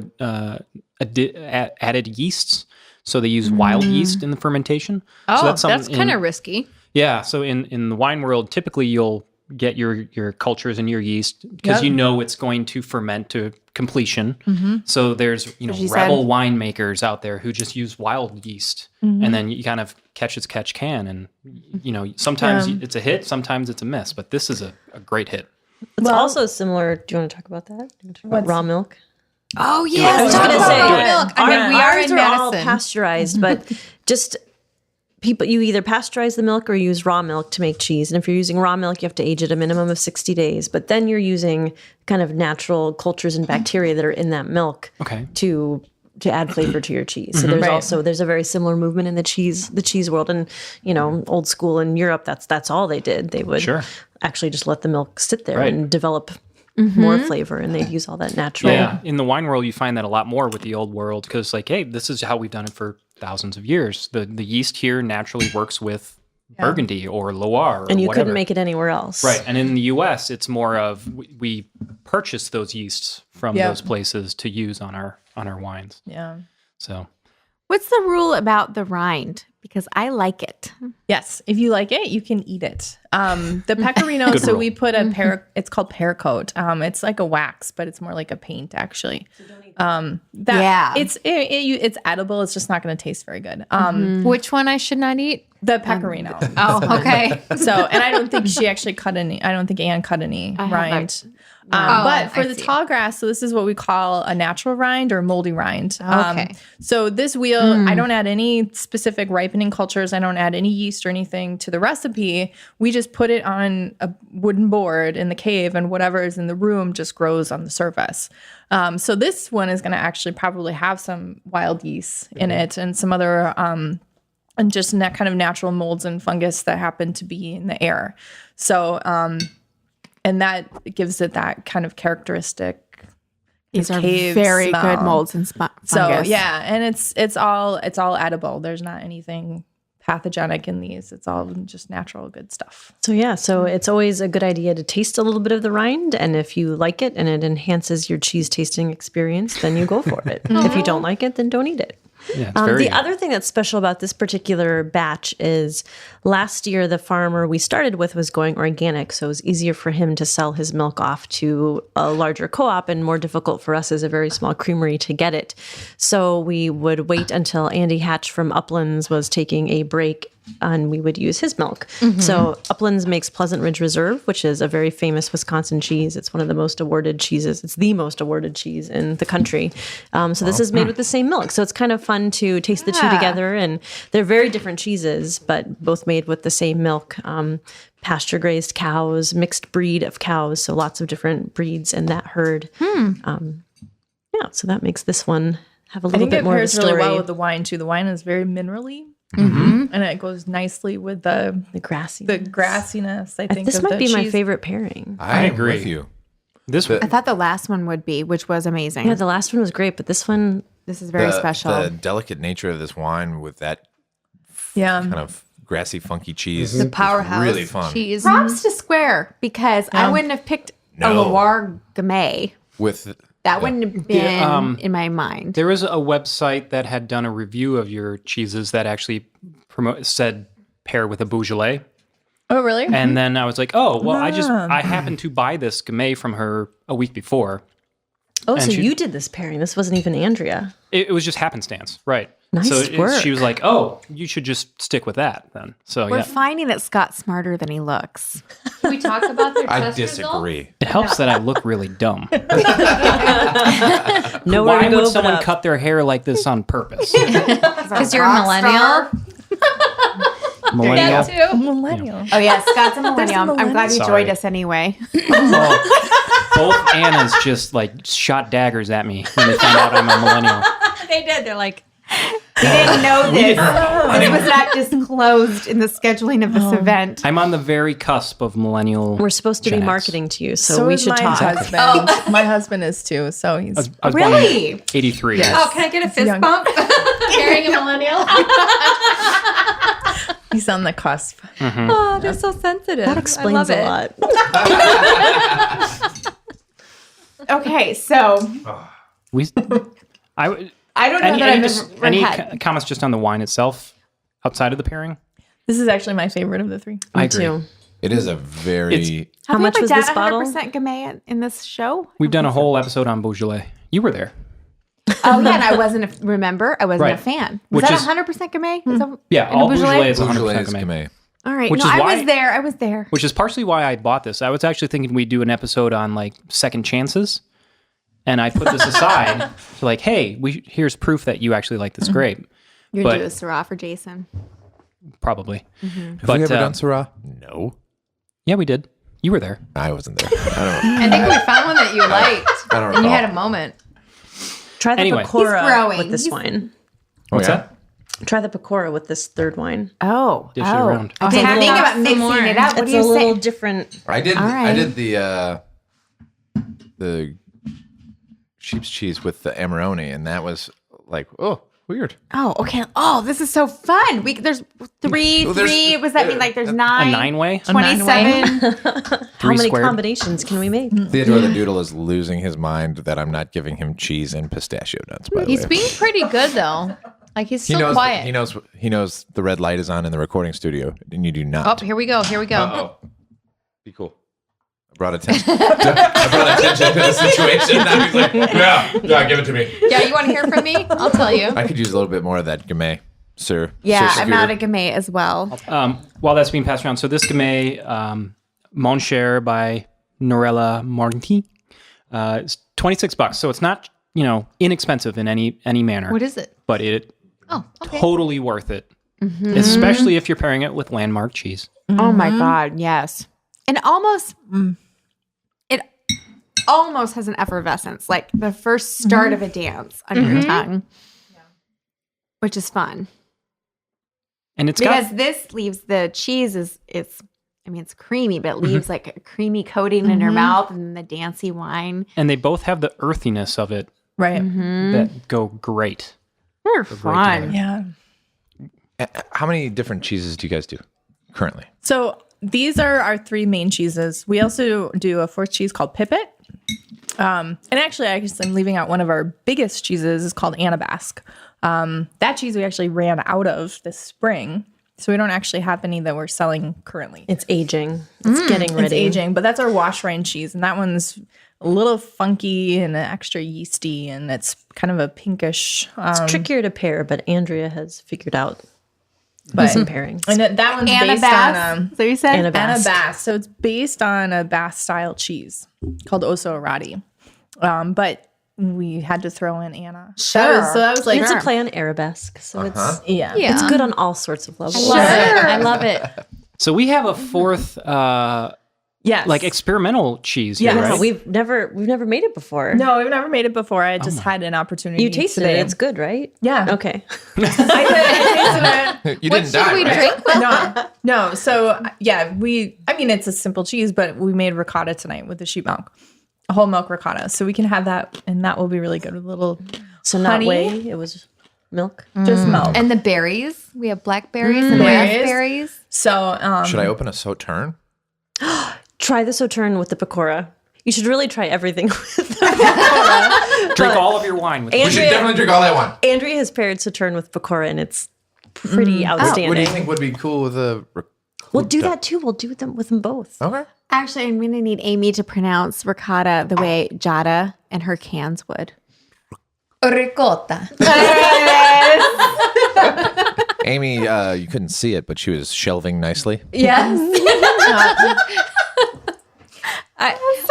S8: added yeasts, so they use wild yeast in the fermentation.
S7: Oh,
S8: so
S7: that's
S8: something
S7: kind of risky.
S8: Yeah, so in the wine world, typically you'll get your cultures and your yeast because you know it's going to ferment to completion. So there's rebel winemakers out there who just use wild yeast, and then you kind of catch as catch can, and sometimes it's a hit, sometimes it's a miss, but this is a great hit.
S4: It's also similar. Do you want to talk about that? Do you want to talk about raw milk?
S3: Oh, yes.
S4: I was
S3: Talk
S4: gonna
S3: about
S4: say,
S3: raw milk. I mean, we are
S4: ours
S3: in
S4: all
S3: Madison.
S4: pasteurized, but just people, you either pasteurize the milk or use raw milk to make cheese. And if you're using raw milk, you have to age it a minimum of 60 days. But then you're using kind of natural cultures and bacteria that are in that milk to add flavor to your cheese. So there's a very similar movement in the cheese world. And old school in Europe, that's all they did. They would actually just let the milk sit there and develop more flavor, and they'd use all that natural.
S8: Yeah, in the wine world, you find that a lot more with the old world because, hey, this is how we've done it for thousands of years. The yeast here naturally works with Burgundy or Loire,
S4: and you
S8: whatever.
S4: couldn't make it anywhere else,
S8: right? And in the U.S., it's more of we purchase those yeasts from those places to use on our wines.
S5: Yeah.
S8: So,
S3: What's the rule about the rind? Because I like it.
S5: Yes, if you like it, you can eat it. The pecorino, so we put it's called Paracoat. It's like a wax, but it's more like a paint actually. It's edible. It's just not going to taste very good.
S7: Which one I should not eat?
S5: The pecorino.
S7: Oh, okay.
S5: So, and I don't think she actually cut any. I don't think Anne cut any rind. But for the tall grass, so this is what we call a natural rind or moldy rind.
S7: Okay.
S5: So this wheel, I don't add any specific ripening cultures. I don't add any yeast or anything to the recipe. We just put it on a wooden board in the cave, and whatever is in the room just grows on the surface. So this one is going to actually probably have some wild yeast in it and some other and just kind of natural molds and fungus that happen to be in the air. So, and that gives it that kind of characteristic,
S7: These are
S5: cave
S7: very
S5: smell.
S7: good molds and fungus.
S5: So yeah, and it's all edible. There's not anything pathogenic in these. It's all just natural good stuff.
S4: So yeah, so it's always a good idea to taste a little bit of the rind, and if you like it and it enhances your cheese tasting experience, then you go for it. If you don't like it, then don't eat it.
S8: Yeah, it's very
S4: The other thing that's special about this particular batch is last year the farmer we started with was going organic, so it was easier for him to sell his milk off to a larger co-op and more difficult for us as a very small creamery to get it. So we would wait until Andy Hatch from Uplands was taking a break and we would use his milk. So Uplands makes Pleasant Ridge Reserve, which is a very famous Wisconsin cheese. It's one of the most awarded cheeses. It's the most awarded cheese in the country. So this is made with the same milk. So it's kind of fun to taste the two together. And they're very different cheeses, but both made with the same milk. Pasture grazed cows, mixed breed of cows. So lots of different breeds in that herd. So that makes this one have a little bit more of a story.
S5: Really well with the wine too. The wine is very minerally. And it goes nicely with the grassiness. I think
S4: this
S5: of
S4: might
S5: the
S4: be my
S5: cheese.
S4: favorite pairing.
S2: I
S8: agree.
S2: with you.
S8: this.
S7: I thought the last one would be, which was amazing.
S4: Yeah, the last one was great, but this one,
S7: This is very special.
S2: The delicate nature of this wine with that kind of grassy, funky cheese.
S7: The powerhouse
S2: Really fun.
S7: cheese.
S3: Props to Square because I wouldn't have picked a Loire Gamay.
S2: With
S3: That wouldn't have been in my mind.
S8: There was a website that had done a review of your cheeses that actually said pair with a Beaujolais.
S5: Oh, really?
S8: And then I was like, oh, well, I happened to buy this Gamay from her a week before.
S4: oh, so
S8: she-
S4: you did this pairing. This wasn't even Andrea.
S8: It was just happenstance, right?
S4: Nice
S8: so
S4: work.
S8: she was like, oh, you should just stick with that then. So
S7: We're
S8: yeah,
S7: finding that Scott's smarter than he looks.
S3: Can we talk about their
S2: I
S3: test results?
S2: disagree.
S8: it helps that I look really dumb.
S4: Nowhere
S8: Why
S4: to go
S8: would
S4: but
S8: someone
S4: up.
S8: cut their hair like this on purpose?
S7: Because you're a millennial.
S8: Millennial.
S5: Millennial.
S7: Oh, yeah, Scott's a millennial. I'm glad you
S8: Sorry.
S7: joined us anyway.
S8: Both Annas just like shot daggers at me when they found out I'm a millennial.
S7: They did. They're like, we didn't know this. This was not disclosed in the scheduling of this event.
S8: I'm on the very cusp of millennial.
S4: We're supposed to be
S8: Gen X.
S4: marketing to you, so,
S5: So
S4: we
S5: is
S4: should
S5: my
S4: talk.
S5: husband. My husband is too. So he's
S8: I was born in
S7: Really?
S8: 83.
S5: Yes.
S3: Oh, can I get a fist
S5: Young.
S3: bump? Carrying a millennial.
S5: he's on the cusp.
S7: Oh, they're so sensitive.
S4: That explains a lot.
S3: Okay, so
S8: We, I
S3: I don't know
S8: any,
S3: that
S8: any,
S3: I've
S8: just,
S3: ever
S8: any
S3: had.
S8: comments just on the wine itself outside of the pairing?
S5: This is actually my favorite of the three.
S8: I agree.
S4: Too.
S2: It is a very.
S4: How much was this bottle?
S7: 100% Gamay in this show?
S8: We've done a whole episode on Beaujolais. You were there.
S7: Oh, yeah, and I wasn't a
S8: Right.
S7: a fan. Was
S8: Which
S7: that
S8: is-
S7: 100% Gamay? Is that-
S8: Yeah,
S7: in a
S8: all Beaujolais is 100%
S2: Beaujolais
S8: Gamay.
S2: Gamay.
S7: All right.
S8: Which
S7: No,
S8: is
S7: I
S8: why-
S7: was there.
S8: Which is partially why I bought this. I was actually thinking we'd do an episode on like second chances. And I put this aside to like, hey, here's proof that you actually like this grape.
S7: You're
S8: But-
S7: due a Syrah for Jason.
S8: Probably.
S2: Have
S8: But,
S2: we ever done Syrah? No.
S8: Yeah, we did. You were there.
S2: I wasn't there. I
S3: I think we found one that you liked,
S2: don't. I don't
S3: and you
S2: recall.
S3: had a moment.
S4: Try the
S8: Anyway.
S4: Pecora
S3: He's growing.
S4: with this
S3: He's-
S4: wine.
S8: What's that?
S4: Try the Pecora with this third wine.
S7: Oh.
S8: Dish it around.
S7: I
S3: Okay,
S7: didn't think
S3: now
S7: about
S3: some
S7: mixing
S3: more.
S7: it up. What
S4: It's
S7: do
S4: a
S7: you
S4: little
S7: say?
S4: different.
S2: I did.
S7: All
S2: I
S7: right.
S2: did the sheep's cheese with the Amarone, and that was like, oh, weird.
S7: Oh, okay. Oh, this is so fun. There's three.
S2: Well, there's-
S7: What does that mean? Like there's
S8: A
S7: nine.
S8: 9-way?
S7: 27.
S4: How
S8: Three
S4: many
S8: squared.
S4: combinations can we make?
S2: Theodore the Doodle is losing his mind that I'm not giving him cheese and pistachio nuts. By the
S3: He's
S2: way,
S3: being pretty good though. Like he's
S2: he
S3: still
S2: knows.
S3: quiet.
S2: He knows the red light is on in the recording studio, and you do
S3: Oh,
S2: not.
S3: here we go. Here we go.
S2: Uh-oh. Be cool. I brought attention. I brought attention to the situation. Now he's like, yeah, give it to me.
S3: Yeah, you want to hear from me? I'll tell you.
S2: I could use a little bit more of that Gamay, sir.
S7: Yeah,
S2: Sir
S7: I'm
S2: Scooter.
S7: out of Gamay as well.
S8: While that's being passed around, so this Gamay, Mon Cher by Noella Morantin, it's $26. So it's not, inexpensive in any manner.
S3: What is it?
S8: But it
S3: Oh, okay.
S8: totally worth it, especially if you're pairing it with Landmark cheese.
S7: Oh my God, yes. And it almost has an effervescence, like the first start of a dance on your tongue, which is fun.
S8: And it's
S7: Because
S8: got
S7: this leaves the cheese it's
S3: I mean, it's creamy, but it leaves like a creamy coating in your mouth, and then the dancy wine.
S8: And they both have the earthiness of it
S5: Right.
S8: that go great.
S3: They're
S8: great
S3: fun.
S8: together.
S5: Yeah.
S2: How many different cheeses do you guys do currently?
S5: So these are our 3 main cheeses. We also do a 4th cheese called Pipit. And actually, I guess I'm leaving out one of our biggest cheeses is called Anabasque. That cheese we actually ran out of this spring. So we don't actually have any that we're selling currently.
S4: It's aging. It's getting ready.
S5: It's aging, but that's our wash rind cheese. And that one's a little funky and extra yeasty. And it's kind of a pinkish.
S4: It's trickier to pair, but Andrea has figured out some pairings.
S5: And that one's based
S3: Anabasque.
S5: on...
S3: So you said
S4: Anabasque.
S5: Anabasque. So it's based on a Basque-style cheese called Osso Arati. But we had to throw in Anna.
S3: Sure.
S5: So that was like...
S4: It's a play on arabesque, so
S5: Yeah.
S3: Yeah.
S4: it's good on all sorts of levels.
S3: Sure. I love it.
S8: So we have a 4th,
S5: Yes.
S8: like experimental cheese here,
S5: Yes.
S8: right?
S4: No, we've never made it before.
S5: No, we've never made it before. I just had an opportunity
S4: You tasted
S5: today.
S4: it. It's good, right?
S5: Yeah.
S4: Okay.
S5: I tasted it.
S2: You didn't die,
S3: we
S2: right?
S3: drink with?
S5: No. So yeah, I mean, it's a simple cheese, but we made ricotta tonight with the sheep milk, a whole milk ricotta. So we can have that, and that will be really good with a little
S4: So not
S5: honey.
S4: whey, it was milk.
S5: just milk.
S7: And the berries. We have blackberries and
S5: Berries.
S7: raspberries.
S5: So
S2: Should I open a sauterne?
S4: Try the sauterne with the Pecora. You should really try everything with
S8: Drink all of your wine with
S2: We should definitely drink all that one.
S4: Andrea has paired sauterne with Pecora, and it's pretty outstanding.
S2: What do you think would be cool with a...
S4: We'll do that too. We'll do them with them both.
S2: Okay.
S3: Actually, I'm going to need Amy to pronounce ricotta the way Jada and her cans would.
S7: Ricotta.
S2: Amy, you couldn't see it, but she was shelving nicely.
S3: Yes.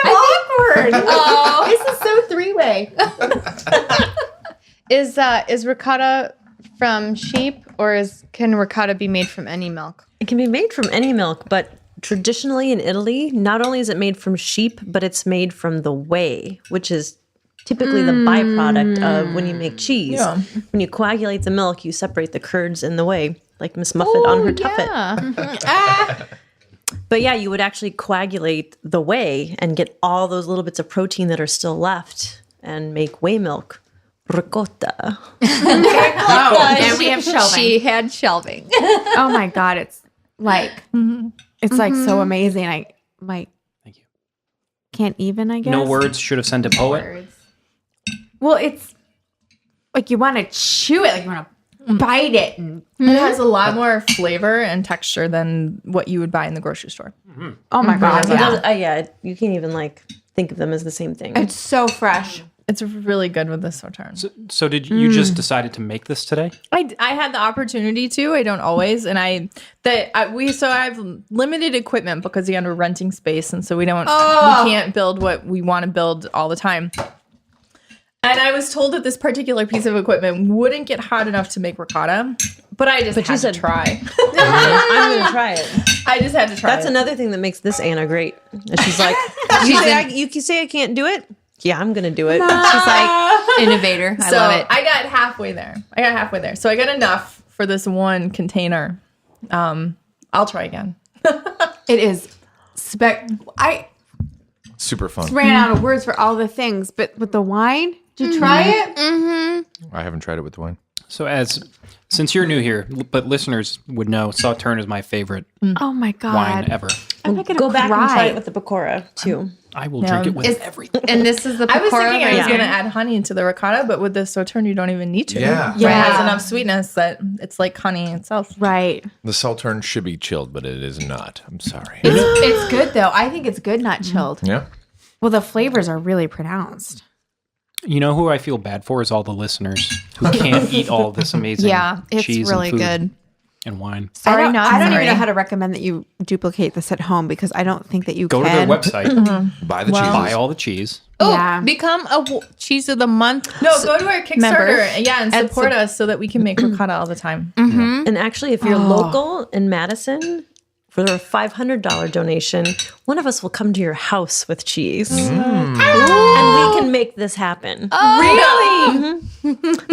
S7: Awkward. Oh, this is so 3-way. Is ricotta from sheep, or can ricotta be made from any milk?
S4: It can be made from any milk, but traditionally in Italy, not only is it made from sheep, but it's made from the whey, which is typically the byproduct of when you make cheese.
S5: Yeah.
S4: When you coagulate the milk, you separate the curds and the whey, like Miss Muffet on her tuffet. But yeah, you would actually coagulate the whey and get all those little bits of protein that are still left and make whey milk. Ricotta.
S3: And we have shelving.
S7: She had shelving.
S3: Oh my God. It's like, it's like so amazing. I like,
S8: Thank you.
S3: can't even, I guess.
S8: No words should have sent a poet.
S3: Well, it's like you want to chew it, like you want to bite it. And
S5: It has a lot more flavor and texture than what you would buy in the grocery store.
S3: oh my God.
S4: It
S3: Yeah.
S4: does- yeah, you can't even like think of them as the same thing.
S3: It's so fresh.
S5: It's really good with the sauterne.
S8: So did you just decided to make this today?
S5: I had the opportunity to. I don't always, and I have limited equipment because again we're renting space, and so we can't build what we want to build all the time. And I was told that this particular piece of equipment wouldn't get hot enough to make ricotta, but I just had to try.
S4: I'm going to try it.
S5: I just had to try.
S4: That's
S5: it.
S4: another thing that makes this Anna great. And she's like, you say I can't do it? Yeah, I'm going to do it.
S3: She's like,
S7: Innovator. I
S5: So
S7: love it.
S5: I got halfway there. So I got enough for this one container. I'll try again.
S3: it is I
S2: Super fun.
S3: ran out of words for all the things, but with the wine, did you try it?
S2: I haven't tried it with the wine.
S8: So since you're new here, but listeners would know, sauterne is my favorite
S3: Oh my God.
S8: wine ever.
S3: I'm not gonna
S4: Go back and try
S3: cry.
S4: it with the Pecora, too.
S8: I will drink it with everything.
S7: And this is the
S5: I was
S7: Pecora
S5: thinking I was
S7: version.
S5: going to add honey into the ricotta, but with the sauterne, you don't even need to.
S2: Yeah.
S5: It has enough sweetness that it's like honey itself.
S3: Right.
S2: The sauterne should be chilled, but it is not. I'm sorry.
S3: It's good though. I think it's good, not chilled.
S2: Yeah.
S3: Well, the flavors are really pronounced.
S8: You know who I feel bad for is all the listeners who can't eat all this amazing
S7: Yeah, it's
S8: cheese
S7: really
S8: and food
S7: good.
S8: and wine.
S7: Sorry,
S3: I
S7: not
S3: don't
S7: sorry.
S3: even know how to recommend that you duplicate this at home because I don't think that you
S8: Go to
S3: can.
S8: their website,
S2: Buy the cheese.
S8: buy all the cheese.
S7: Oh,
S3: Yeah.
S7: become a cheese of the month.
S5: No, go to our Kickstarter,
S7: member.
S5: and support us so that we can make ricotta all the time.
S4: And actually, if you're local in Madison, for a $500 donation, one of us will come to your house with cheese. And we can make this happen.
S3: Really?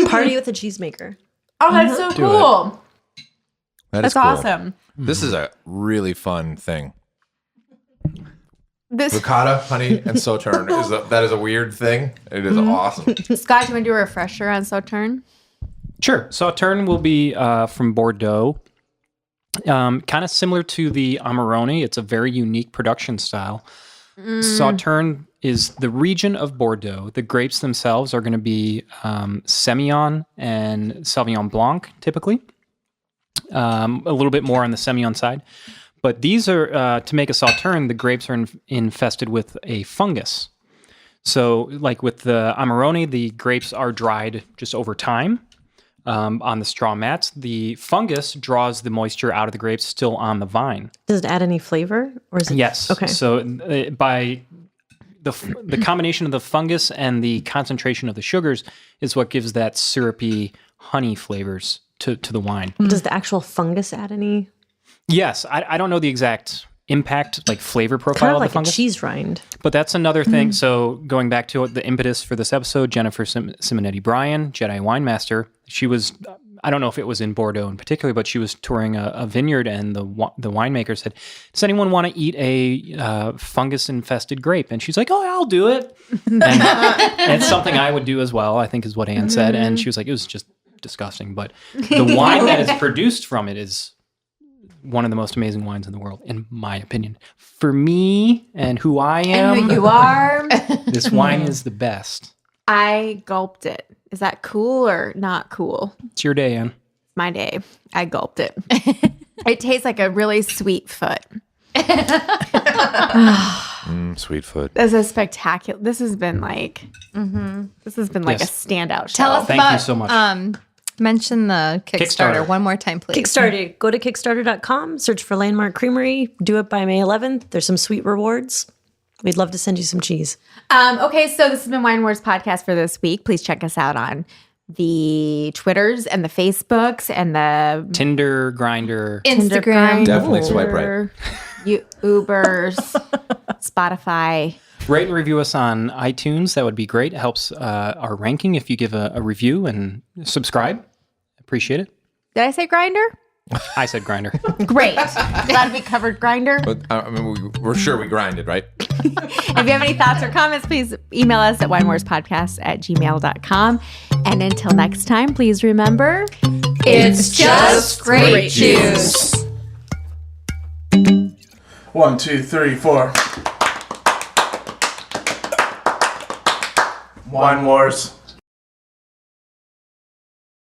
S4: Party with a cheesemaker.
S3: Oh, that's so cool.
S2: That is
S3: That's
S2: cool.
S3: awesome.
S2: This is a really fun thing. Ricotta, honey, and Sauterne that is a weird thing. It is awesome.
S3: Scott, do you want to do a refresher on Sauterne?
S8: Sure. Sauterne will be from Bordeaux. Kind of similar to the Amarone. It's a very unique production style. Sauterne is the region of Bordeaux. The grapes themselves are going to be Semillon and Sauvignon Blanc, typically. A little bit more on the Semillon side. But these are, to make a Sauterne, the grapes are infested with a fungus. So, like with the Amarone, the grapes are dried just over time on the straw mats. The fungus draws the moisture out of the grapes still on the vine.
S4: Does it add any flavor? Or is it...
S8: Yes.
S4: Okay.
S8: So, by the combination of the fungus and the concentration of the sugars is what gives that syrupy honey flavors to the wine.
S4: Does the actual fungus add any?
S8: Yes, I don't know the exact impact, like flavor profile
S4: Kind of
S8: of
S4: like
S8: the fungus.
S4: a cheese rind.
S8: But that's another thing. So going back to the impetus for this episode, Jennifer Simonetti-Bryan, Jedi winemaster, she was, I don't know if it was in Bordeaux in particular, but she was touring a vineyard, and the winemaker said, does anyone want to eat a fungus-infested grape? And she's like, oh, I'll do it. And it's something I would do as well, I think is what Anne said. And she was like, it was just disgusting. But the wine that is produced from it is one of the most amazing wines in the world, in my opinion. For me and who I am,
S3: And who you are.
S8: this wine is the best.
S3: I gulped it. Is that cool or not cool?
S8: It's your day, Anne.
S3: My day. I gulped it. It tastes like a really sweet foot.
S2: Sweet foot.
S3: This is spectacular. This has been like, this has been like
S8: Yes.
S3: a standout show.
S7: Tell us
S8: Thank
S7: about,
S8: you so much.
S7: Mention the Kickstarter
S8: Kickstarter.
S7: one more time, please.
S4: Kickstarter. Go to Kickstarter.com, search for Landmark Creamery, do it by May 11th. There's some sweet rewards. We'd love to send you some cheese.
S3: Okay, so this has been Wine Wars Podcast for this week. Please check us out on the Twitters and the Facebooks and the
S8: Tinder, Grinder.
S3: Instagram.
S2: Definitely swipe right.
S3: Ubers, Spotify.
S8: Rate and review us on iTunes. That would be great. It helps our ranking if you give a review and subscribe. Appreciate it.
S3: Did I say Grinder?
S8: I said Grinder.
S3: Great. Glad we covered Grinder.
S2: But I mean, we're sure we grinded, right?
S3: If you have any thoughts or comments, please email us at winewarspodcast@gmail.com. And until next time, please remember,
S7: It's just grape juice.
S9: 1, 2, 3, 4. Wine Wars.